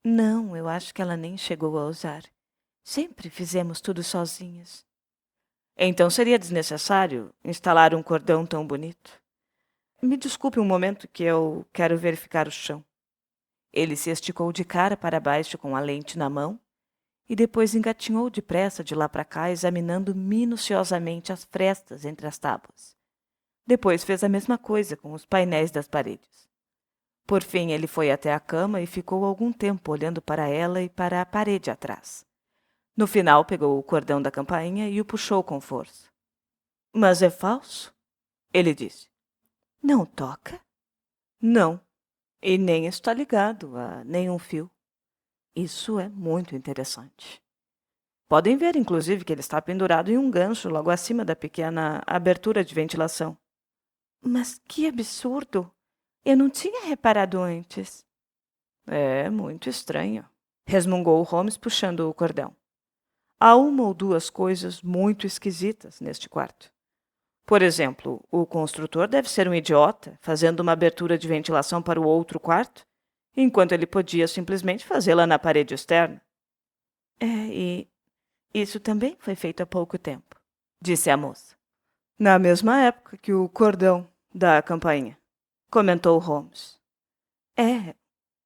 Não, eu acho que ela nem chegou a usar. Sempre fizemos tudo sozinhas. Então seria desnecessário instalar um cordão tão bonito. Me desculpe um momento que eu quero verificar o chão. Ele se esticou de cara para baixo com a lente na mão e depois engatinhou depressa de lá para cá, examinando minuciosamente as frestas entre as tábuas. Depois fez a mesma coisa com os painéis das paredes. Por fim, ele foi até a cama e ficou algum tempo olhando para ela e para a parede atrás. No final, pegou o cordão da campainha e o puxou com força. Mas é falso? Ele disse. Não toca? Não. E nem está ligado a nenhum fio. Isso é muito interessante. Podem ver, inclusive, que ele está pendurado em um gancho logo acima da pequena abertura de ventilação. Mas que absurdo! Eu não tinha reparado antes. É muito estranho, resmungou Holmes puxando o cordão. Há uma ou duas coisas muito esquisitas neste quarto. Por exemplo, o construtor deve ser um idiota, fazendo uma abertura de ventilação para o outro quarto, enquanto ele podia simplesmente fazê-la na parede externa. E isso também foi feito há pouco tempo, disse a moça. Na mesma época que o cordão da campainha, comentou Holmes.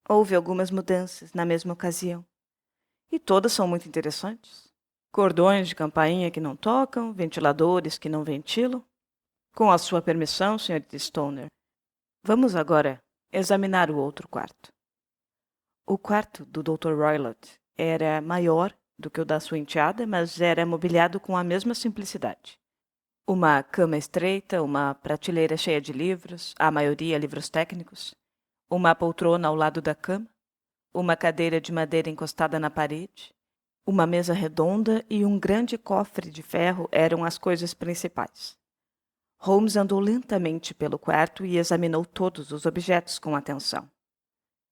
Houve algumas mudanças na mesma ocasião. E todas são muito interessantes. Cordões de campainha que não tocam, ventiladores que não ventilam. Com a sua permissão, Sr. Stoner, vamos agora examinar o outro quarto. O quarto do Dr. Roylott era maior do que o da sua enteada, mas era mobiliado com a mesma simplicidade. Uma cama estreita, uma prateleira cheia de livros, a maioria livros técnicos, uma poltrona ao lado da cama, uma cadeira de madeira encostada na parede, uma mesa redonda e um grande cofre de ferro eram as coisas principais. Holmes andou lentamente pelo quarto e examinou todos os objetos com atenção.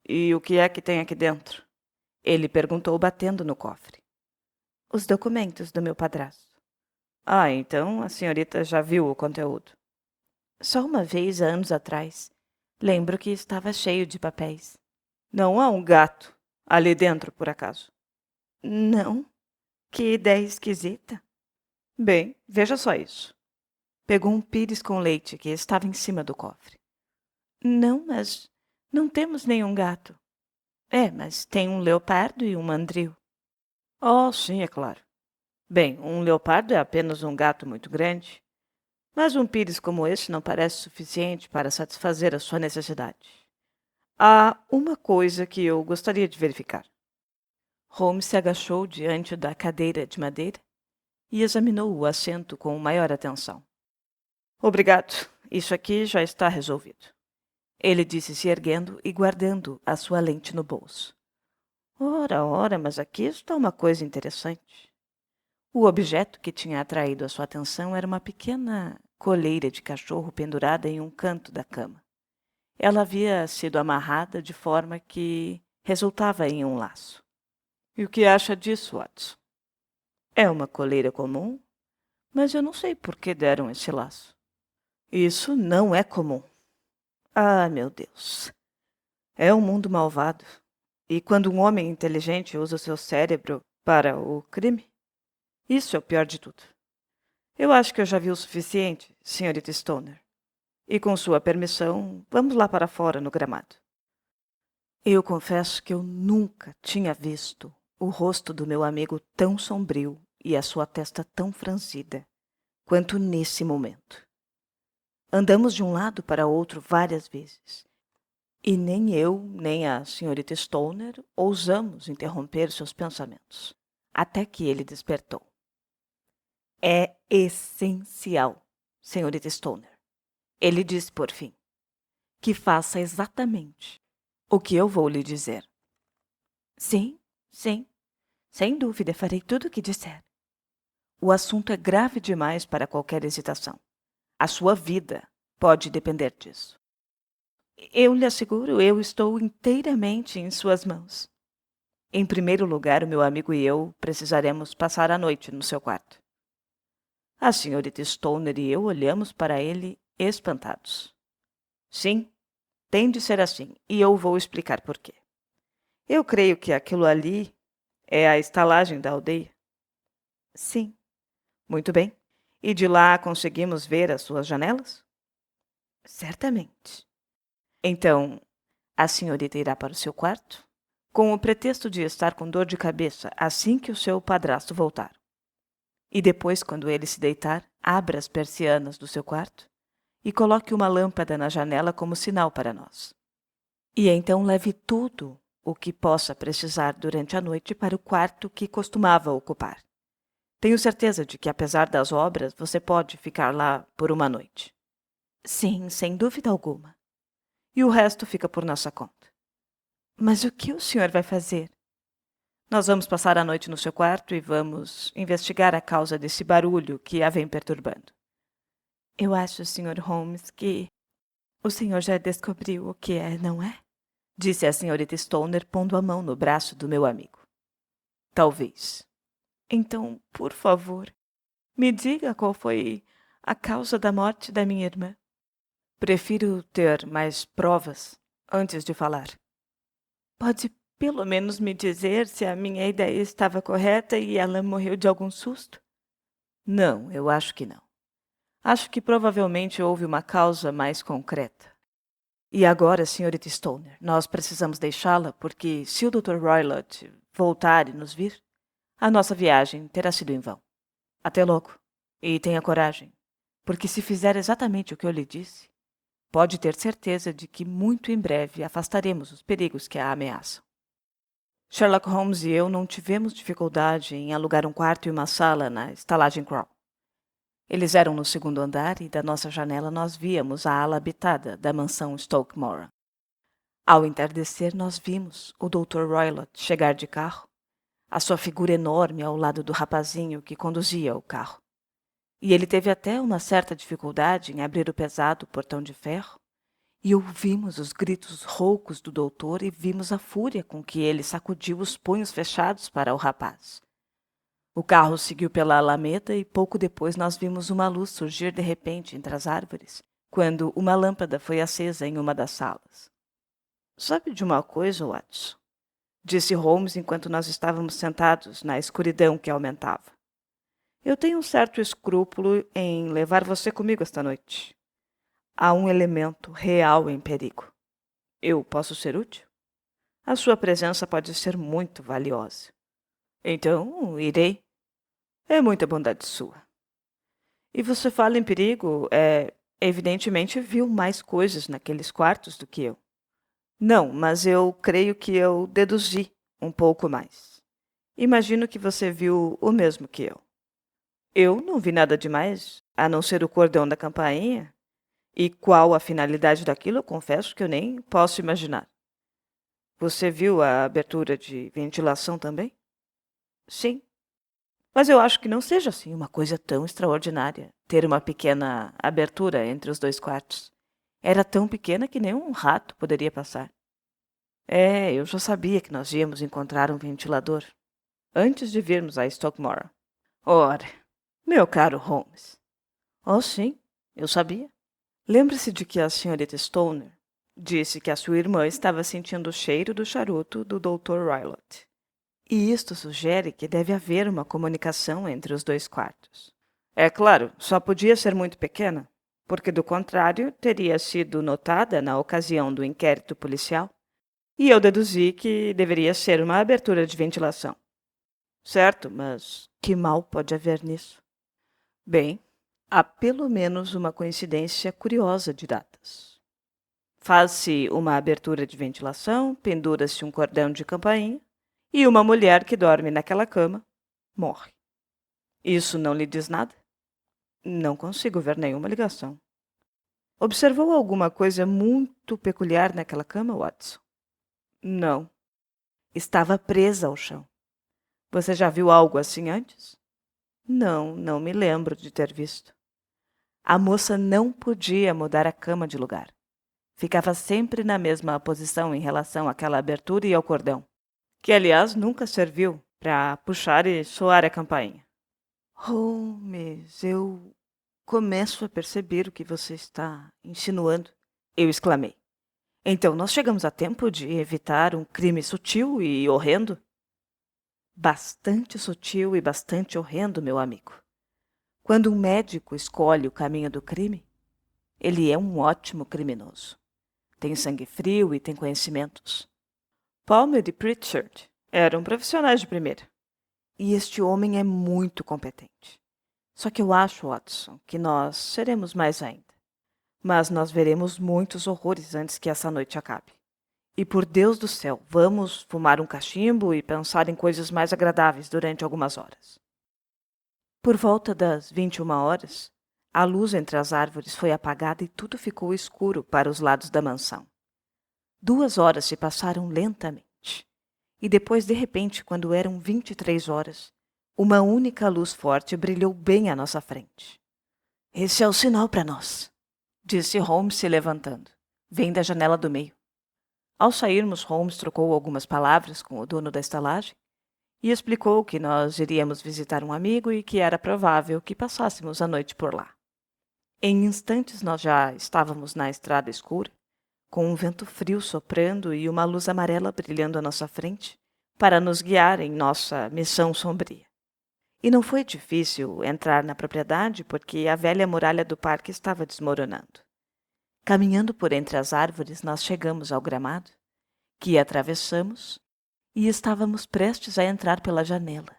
E o que é que tem aqui dentro? Ele perguntou, batendo no cofre. Os documentos do meu padrasto. Ah, então a senhorita já viu o conteúdo. Só uma vez, há anos atrás. Lembro que estava cheio de papéis. Não há um gato ali dentro, por acaso? Não. Que ideia esquisita. Bem, veja só isso. Pegou um pires com leite que estava em cima do cofre. Não, mas não temos nenhum gato. Mas tem um leopardo e um mandril. Oh, sim, é claro. Bem, um leopardo é apenas um gato muito grande, mas um pires como esse não parece suficiente para satisfazer a sua necessidade. Há uma coisa que eu gostaria de verificar. Holmes se agachou diante da cadeira de madeira e examinou o assento com maior atenção. Obrigado, isso aqui já está resolvido. Ele disse se erguendo e guardando a sua lente no bolso. Ora, ora, mas aqui está uma coisa interessante. O objeto que tinha atraído a sua atenção era uma pequena coleira de cachorro pendurada em um canto da cama. Ela havia sido amarrada de forma que resultava em um laço. E o que acha disso, Watson? É uma coleira comum, mas eu não sei por que deram esse laço. Isso não é comum. Ah, meu Deus. É um mundo malvado. E quando um homem inteligente usa seu cérebro para o crime, isso é o pior de tudo. Eu acho que eu já vi o suficiente, senhorita Stoner. E com sua permissão, vamos lá para fora no gramado. Eu confesso que eu nunca tinha visto o rosto do meu amigo tão sombrio e a sua testa tão franzida quanto nesse momento. Andamos de um lado para outro várias vezes, e nem eu, nem a senhorita Stoner ousamos interromper seus pensamentos, até que ele despertou. É essencial, senhorita Stoner. Ele disse por fim, que faça exatamente o que eu vou lhe dizer. Sim, sim, sem dúvida farei tudo o que disser. O assunto é grave demais para qualquer hesitação. A sua vida pode depender disso. Eu lhe asseguro, eu estou inteiramente em suas mãos. Em primeiro lugar, o meu amigo e eu precisaremos passar a noite no seu quarto. A senhorita Stoner e eu olhamos para ele espantados. Sim, tem de ser assim, e eu vou explicar por quê. Eu creio que aquilo ali é a estalagem da aldeia. Sim. Muito bem. E de lá conseguimos ver as suas janelas? Certamente. Então, a senhorita irá para o seu quarto, com o pretexto de estar com dor de cabeça assim que o seu padrasto voltar. E depois, quando ele se deitar, abra as persianas do seu quarto e coloque uma lâmpada na janela como sinal para nós. E então leve tudo o que possa precisar durante a noite para o quarto que costumava ocupar. Tenho certeza de que, apesar das obras, você pode ficar lá por uma noite. Sim, sem dúvida alguma. E o resto fica por nossa conta. Mas o que o senhor vai fazer? Nós vamos passar a noite no seu quarto e vamos investigar a causa desse barulho que a vem perturbando. Eu acho, Sr. Holmes, que o senhor já descobriu o que é, não é? Disse a senhorita Stoner, pondo a mão no braço do meu amigo. Talvez. Então, por favor, me diga qual foi a causa da morte da minha irmã. Prefiro ter mais provas antes de falar. Pode pelo menos me dizer se a minha ideia estava correta e ela morreu de algum susto? Não, eu acho que não. Acho que provavelmente houve uma causa mais concreta. E agora, senhorita Stoner, nós precisamos deixá-la porque se o Dr. Roylott voltar e nos vir, a nossa viagem terá sido em vão. Até logo. E tenha coragem, porque se fizer exatamente o que eu lhe disse, pode ter certeza de que muito em breve afastaremos os perigos que a ameaçam. Sherlock Holmes e eu não tivemos dificuldade em alugar um quarto e uma sala na estalagem Crow. Eles eram no segundo andar e da nossa janela nós víamos a ala habitada da mansão Stoke Moran. Ao entardecer, nós vimos o Dr. Roylott chegar de carro, a sua figura enorme ao lado do rapazinho que conduzia o carro. E ele teve até uma certa dificuldade em abrir o pesado portão de ferro, e ouvimos os gritos roucos do doutor e vimos a fúria com que ele sacudiu os punhos fechados para o rapaz. O carro seguiu pela alameda e pouco depois nós vimos uma luz surgir de repente entre as árvores, quando uma lâmpada foi acesa em uma das salas. Sabe de uma coisa, Watson? Disse Holmes enquanto nós estávamos sentados na escuridão que aumentava. Eu tenho um certo escrúpulo em levar você comigo esta noite. Há um elemento real em perigo. Eu posso ser útil? A sua presença pode ser muito valiosa. Então, irei. É muita bondade sua. E você fala em perigo, evidentemente viu mais coisas naqueles quartos do que eu. Não, mas eu creio que eu deduzi um pouco mais. Imagino que você viu o mesmo que eu. Eu não vi nada demais, a não ser o cordão da campainha. E qual a finalidade daquilo, eu confesso que eu nem posso imaginar. Você viu a abertura de ventilação também? Sim. Mas eu acho que não seja assim uma coisa tão extraordinária ter uma pequena abertura entre os dois quartos. Era tão pequena que nem um rato poderia passar. Eu já sabia que nós íamos encontrar um ventilador antes de virmos a Stockmore. Ora, meu caro Holmes. Oh, sim, eu sabia. Lembre-se de que a senhorita Stoner disse que a sua irmã estava sentindo o cheiro do charuto do Dr. Rylott. E isto sugere que deve haver uma comunicação entre os dois quartos. É claro, só podia ser muito pequena, porque do contrário teria sido notada na ocasião do inquérito policial, e eu deduzi que deveria ser uma abertura de ventilação. Certo, mas que mal pode haver nisso? Bem, há pelo menos uma coincidência curiosa de datas. Faz-se uma abertura de ventilação, pendura-se um cordão de campainha, e uma mulher que dorme naquela cama morre. Isso não lhe diz nada? Não consigo ver nenhuma ligação. Observou alguma coisa muito peculiar naquela cama, Watson? Não. Estava presa ao chão. Você já viu algo assim antes? Não, não me lembro de ter visto. A moça não podia mudar a cama de lugar. Ficava sempre na mesma posição em relação àquela abertura e ao cordão, que, aliás, nunca serviu para puxar e soar a campainha. Holmes, eu começo a perceber o que você está insinuando, eu exclamei. Então nós chegamos a tempo de evitar um crime sutil e horrendo? Bastante sutil e bastante horrendo, meu amigo. Quando um médico escolhe o caminho do crime, ele é um ótimo criminoso. Tem sangue frio e tem conhecimentos. Palmer e Pritchard eram profissionais de primeira. E este homem é muito competente. Só que eu acho, Watson, que nós seremos mais ainda. Mas nós veremos muitos horrores antes que essa noite acabe. E por Deus do céu, vamos fumar um cachimbo e pensar em coisas mais agradáveis durante algumas horas. Por volta das 21 horas, a luz entre as árvores foi apagada e tudo ficou escuro para os lados da mansão. 2 horas se passaram lentamente. E depois, de repente, quando eram 23 horas, uma única luz forte brilhou bem à nossa frente. Esse é o sinal para nós, disse Holmes se levantando. Vem da janela do meio. Ao sairmos, Holmes trocou algumas palavras com o dono da estalagem e explicou que nós iríamos visitar um amigo e que era provável que passássemos a noite por lá. Em instantes nós já estávamos na estrada escura, com um vento frio soprando e uma luz amarela brilhando à nossa frente para nos guiar em nossa missão sombria. E não foi difícil entrar na propriedade porque a velha muralha do parque estava desmoronando. Caminhando por entre as árvores, nós chegamos ao gramado, que atravessamos, e estávamos prestes a entrar pela janela,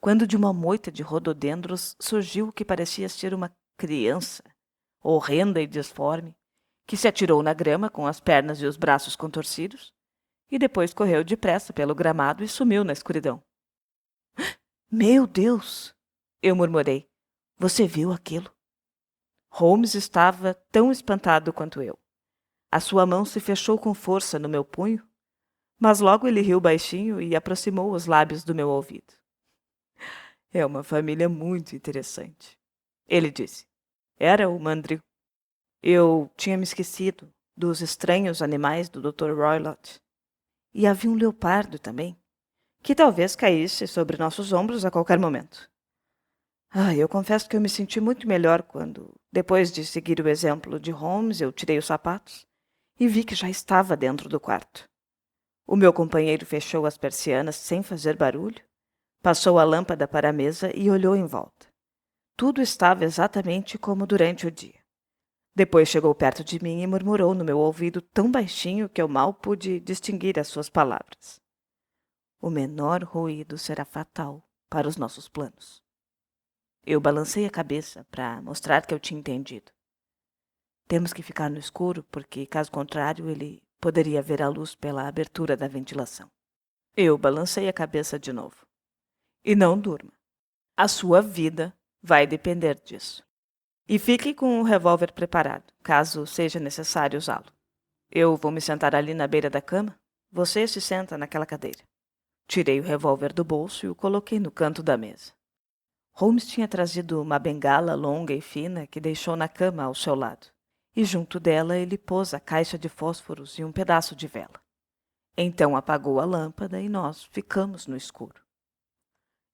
quando de uma moita de rododendros surgiu o que parecia ser uma criança, horrenda e disforme, que se atirou na grama com as pernas e os braços contorcidos, e depois correu depressa pelo gramado e sumiu na escuridão. Meu Deus! Eu murmurei. Você viu aquilo? Holmes estava tão espantado quanto eu. A sua mão se fechou com força no meu punho, mas logo ele riu baixinho e aproximou os lábios do meu ouvido. É uma família muito interessante, ele disse. Era o mandril. Eu tinha me esquecido dos estranhos animais do Dr. Roylott. E havia um leopardo também, que talvez caísse sobre nossos ombros a qualquer momento. Eu confesso que eu me senti muito melhor quando, depois de seguir o exemplo de Holmes, eu tirei os sapatos e vi que já estava dentro do quarto. O meu companheiro fechou as persianas sem fazer barulho, passou a lâmpada para a mesa e olhou em volta. Tudo estava exatamente como durante o dia. Depois chegou perto de mim e murmurou no meu ouvido tão baixinho que eu mal pude distinguir as suas palavras. O menor ruído será fatal para os nossos planos. Eu balancei a cabeça para mostrar que eu tinha entendido. Temos que ficar no escuro porque, caso contrário, ele poderia ver a luz pela abertura da ventilação. Eu balancei a cabeça de novo. E não durma. A sua vida vai depender disso. E fique com o revólver preparado, caso seja necessário usá-lo. Eu vou me sentar ali na beira da cama. Você se senta naquela cadeira. Tirei o revólver do bolso e o coloquei no canto da mesa. Holmes tinha trazido uma bengala longa e fina que deixou na cama ao seu lado. E junto dela ele pôs a caixa de fósforos e um pedaço de vela. Então apagou a lâmpada e nós ficamos no escuro.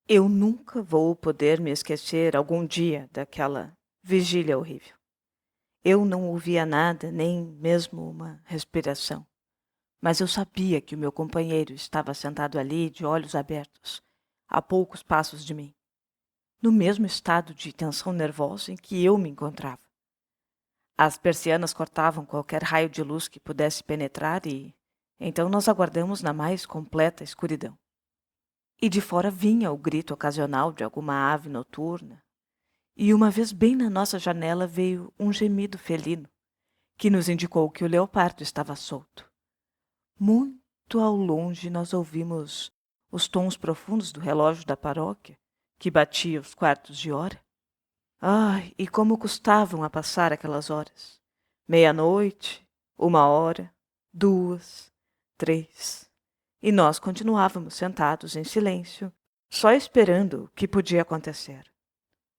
Eu nunca vou poder me esquecer algum dia daquela vigília horrível. Eu não ouvia nada, nem mesmo uma respiração. Mas eu sabia que o meu companheiro estava sentado ali, de olhos abertos, a poucos passos de mim, no mesmo estado de tensão nervosa em que eu me encontrava. As persianas cortavam qualquer raio de luz que pudesse penetrar e então nós aguardamos na mais completa escuridão. E de fora vinha o grito ocasional de alguma ave noturna, e uma vez bem na nossa janela veio um gemido felino, que nos indicou que o leopardo estava solto. Muito ao longe nós ouvimos os tons profundos do relógio da paróquia, que batia os quartos de hora. Ai, e como custavam a passar aquelas horas! 1:30, 1 hora, 2, 3. E nós continuávamos sentados em silêncio, só esperando o que podia acontecer.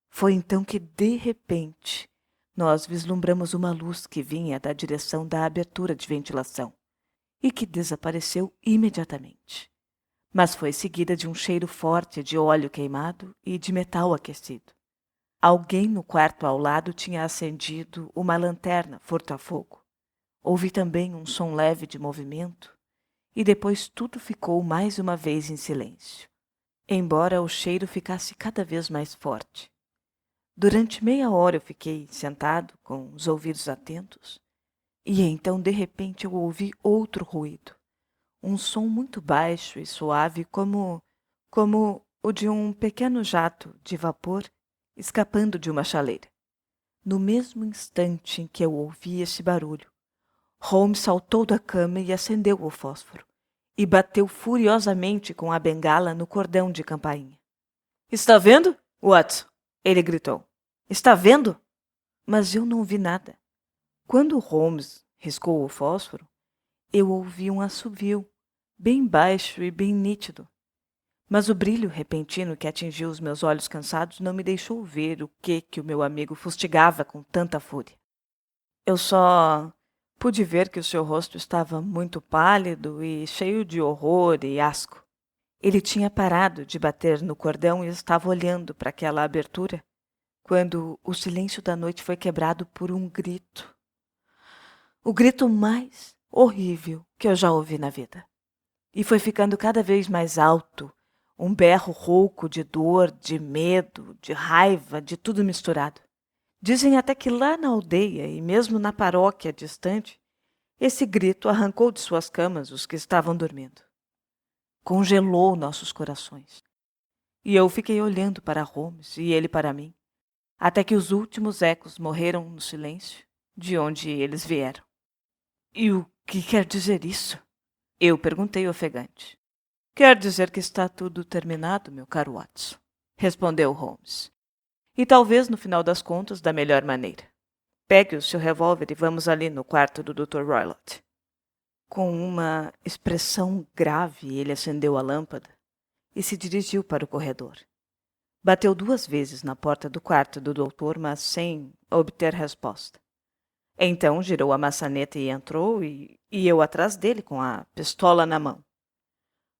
Foi então que, de repente, nós vislumbramos uma luz que vinha da direção da abertura de ventilação e que desapareceu imediatamente. Mas foi seguida de um cheiro forte de óleo queimado e de metal aquecido. Alguém no quarto ao lado tinha acendido uma lanterna furta-fogo. Ouvi também um som leve de movimento e depois tudo ficou mais uma vez em silêncio, embora o cheiro ficasse cada vez mais forte. Durante meia hora eu fiquei sentado, com os ouvidos atentos, e então de repente eu ouvi outro ruído, um som muito baixo e suave como o de um pequeno jato de vapor escapando de uma chaleira. No mesmo instante em que eu ouvi esse barulho, Holmes saltou da cama e acendeu o fósforo, e bateu furiosamente com a bengala no cordão de campainha. "Está vendo, Watson?" ele gritou. "Está vendo?" Mas eu não vi nada. Quando Holmes riscou o fósforo, eu ouvi um assovio, bem baixo e bem nítido. Mas o brilho repentino que atingiu os meus olhos cansados não me deixou ver o que o meu amigo fustigava com tanta fúria. Eu só pude ver que o seu rosto estava muito pálido e cheio de horror e asco. Ele tinha parado de bater no cordão e estava olhando para aquela abertura, quando o silêncio da noite foi quebrado por um grito. O grito mais horrível que eu já ouvi na vida. E foi ficando cada vez mais alto, um berro rouco de dor, de medo, de raiva, de tudo misturado. Dizem até que lá na aldeia e mesmo na paróquia distante, esse grito arrancou de suas camas os que estavam dormindo. Congelou nossos corações. E eu fiquei olhando para Holmes e ele para mim, até que os últimos ecos morreram no silêncio de onde eles vieram. "E o que quer dizer isso?" eu perguntei ofegante. "Quer dizer que está tudo terminado, meu caro Watson", respondeu Holmes. "E talvez, no final das contas, da melhor maneira. Pegue o seu revólver e vamos ali no quarto do Dr. Roylott." Com uma expressão grave, ele acendeu a lâmpada e se dirigiu para o corredor. Bateu 2 vezes na porta do quarto do doutor, mas sem obter resposta. Então girou a maçaneta e entrou, e eu atrás dele com a pistola na mão.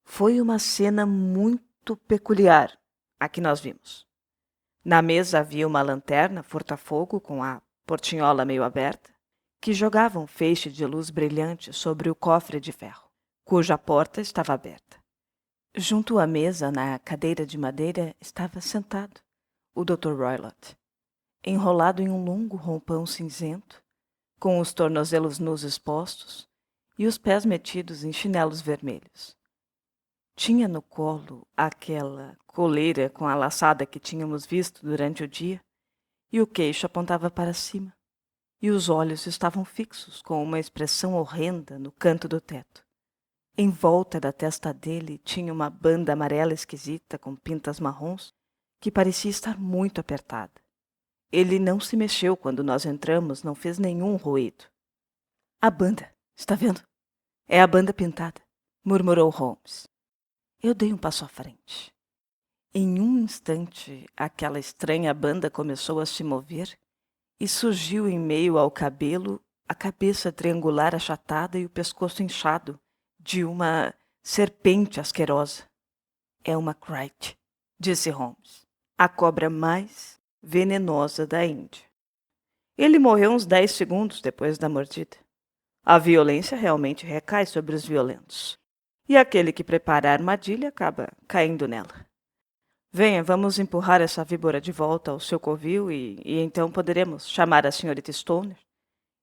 Foi uma cena muito peculiar a que nós vimos. Na mesa havia uma lanterna furta-fogo com a portinhola meio aberta, que jogava um feixe de luz brilhante sobre o cofre de ferro, cuja porta estava aberta. Junto à mesa, na cadeira de madeira, estava sentado o Dr. Roylott, enrolado em um longo roupão cinzento, com os tornozelos nus expostos e os pés metidos em chinelos vermelhos. Tinha no colo aquela coleira com a laçada que tínhamos visto durante o dia, e o queixo apontava para cima, e os olhos estavam fixos com uma expressão horrenda no canto do teto. Em volta da testa dele tinha uma banda amarela esquisita com pintas marrons que parecia estar muito apertada. Ele não se mexeu quando nós entramos, não fez nenhum ruído. A banda, está vendo? É a banda pintada, murmurou Holmes. Eu dei um passo à frente. Em um instante, aquela estranha banda começou a se mover e surgiu em meio ao cabelo a cabeça triangular achatada e o pescoço inchado de uma serpente asquerosa. É uma Crite, disse Holmes, a cobra mais venenosa da Índia. Ele morreu uns 10 segundos depois da mordida. A violência realmente recai sobre os violentos. E aquele que prepara a armadilha acaba caindo nela. Venha, vamos empurrar essa víbora de volta ao seu covil e então poderemos chamar a senhorita Stoner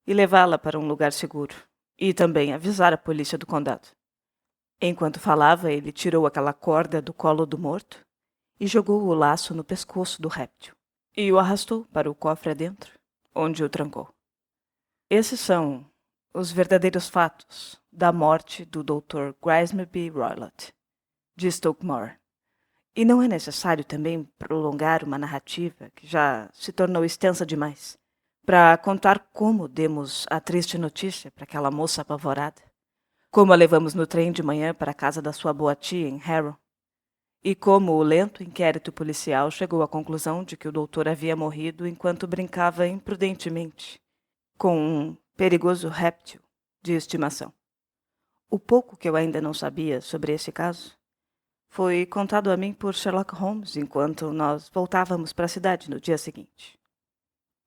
e levá-la para um lugar seguro. E também avisar a polícia do condado. Enquanto falava, ele tirou aquela corda do colo do morto e jogou o laço no pescoço do réptil e o arrastou para o cofre adentro, onde o trancou. Esses são os verdadeiros fatos da morte do Dr. Grimesby Roylott, de Stoke-Moor. E não é necessário também prolongar uma narrativa que já se tornou extensa demais, para contar como demos a triste notícia para aquela moça apavorada, como a levamos no trem de manhã para a casa da sua boa tia em Harrow, e como o lento inquérito policial chegou à conclusão de que o doutor havia morrido enquanto brincava imprudentemente com um perigoso réptil de estimação. O pouco que eu ainda não sabia sobre esse caso foi contado a mim por Sherlock Holmes enquanto nós voltávamos para a cidade no dia seguinte.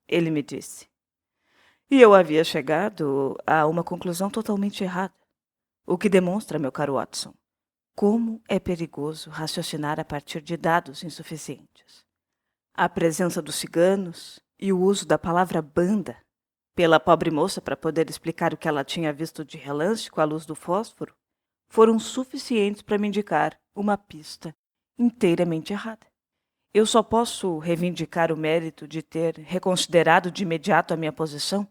Ele me disse. E eu havia chegado a uma conclusão totalmente errada, o que demonstra, meu caro Watson, como é perigoso raciocinar a partir de dados insuficientes. A presença dos ciganos e o uso da palavra banda pela pobre moça para poder explicar o que ela tinha visto de relance com a luz do fósforo foram suficientes para me indicar uma pista inteiramente errada. Eu só posso reivindicar o mérito de ter reconsiderado de imediato a minha posição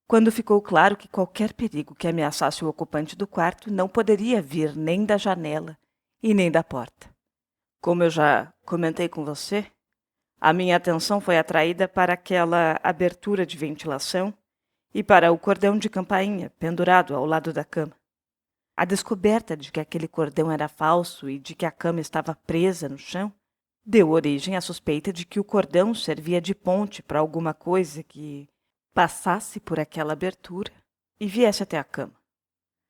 quando ficou claro que qualquer perigo que ameaçasse o ocupante do quarto não poderia vir nem da janela e nem da porta. Como eu já comentei com você, a minha atenção foi atraída para aquela abertura de ventilação e para o cordão de campainha pendurado ao lado da cama. A descoberta de que aquele cordão era falso e de que a cama estava presa no chão deu origem à suspeita de que o cordão servia de ponte para alguma coisa que passasse por aquela abertura e viesse até a cama.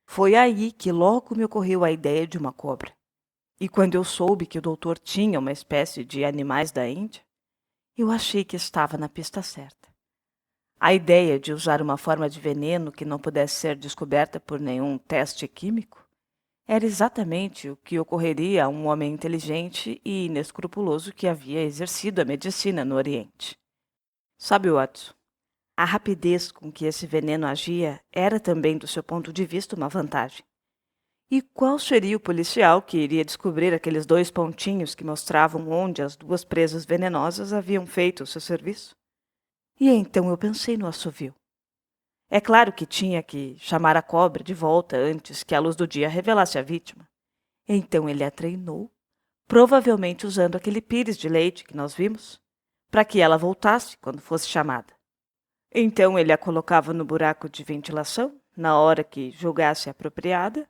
Foi aí que logo me ocorreu a ideia de uma cobra. E quando eu soube que o doutor tinha uma espécie de animais da Índia, eu achei que estava na pista certa. A ideia de usar uma forma de veneno que não pudesse ser descoberta por nenhum teste químico era exatamente o que ocorreria a um homem inteligente e inescrupuloso que havia exercido a medicina no Oriente. Sabe, Watson, a rapidez com que esse veneno agia era também, do seu ponto de vista, uma vantagem. E qual seria o policial que iria descobrir aqueles 2 pontinhos que mostravam onde as 2 presas venenosas haviam feito o seu serviço? E então eu pensei no assovio. É claro que tinha que chamar a cobra de volta antes que a luz do dia revelasse a vítima. Então ele a treinou, provavelmente usando aquele pires de leite que nós vimos, para que ela voltasse quando fosse chamada. Então ele a colocava no buraco de ventilação, na hora que julgasse apropriada,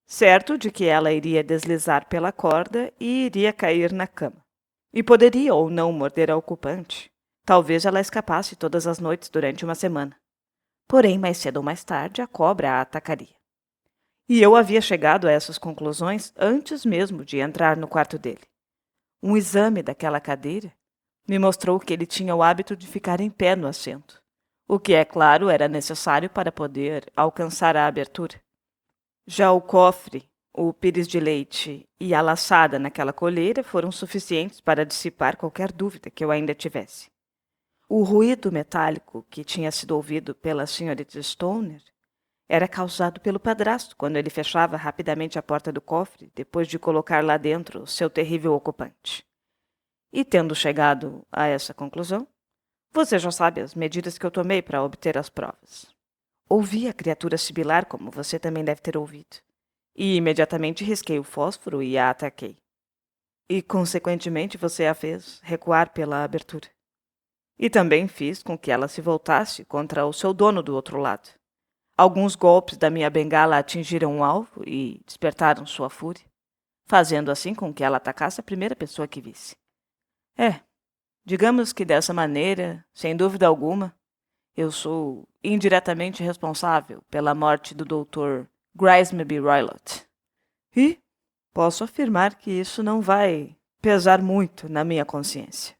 certo de que ela iria deslizar pela corda e iria cair na cama. E poderia ou não morder a ocupante. Talvez ela escapasse todas as noites durante uma semana. Porém, mais cedo ou mais tarde, a cobra a atacaria. E eu havia chegado a essas conclusões antes mesmo de entrar no quarto dele. Um exame daquela cadeira Me mostrou que ele tinha o hábito de ficar em pé no assento, o que, é claro, era necessário para poder alcançar a abertura. Já o cofre, o pires de leite e a laçada naquela colheira foram suficientes para dissipar qualquer dúvida que eu ainda tivesse. O ruído metálico que tinha sido ouvido pela senhorita Stoner era causado pelo padrasto quando ele fechava rapidamente a porta do cofre depois de colocar lá dentro seu terrível ocupante. E tendo chegado a essa conclusão, você já sabe as medidas que eu tomei para obter as provas. Ouvi a criatura sibilar como você também deve ter ouvido, e imediatamente risquei o fósforo e a ataquei. E, consequentemente, você a fez recuar pela abertura. E também fiz com que ela se voltasse contra o seu dono do outro lado. Alguns golpes da minha bengala atingiram o alvo e despertaram sua fúria, fazendo assim com que ela atacasse a primeira pessoa que visse. Digamos que dessa maneira, sem dúvida alguma, eu sou indiretamente responsável pela morte do Dr. Grismeby Roylott. E posso afirmar que isso não vai pesar muito na minha consciência.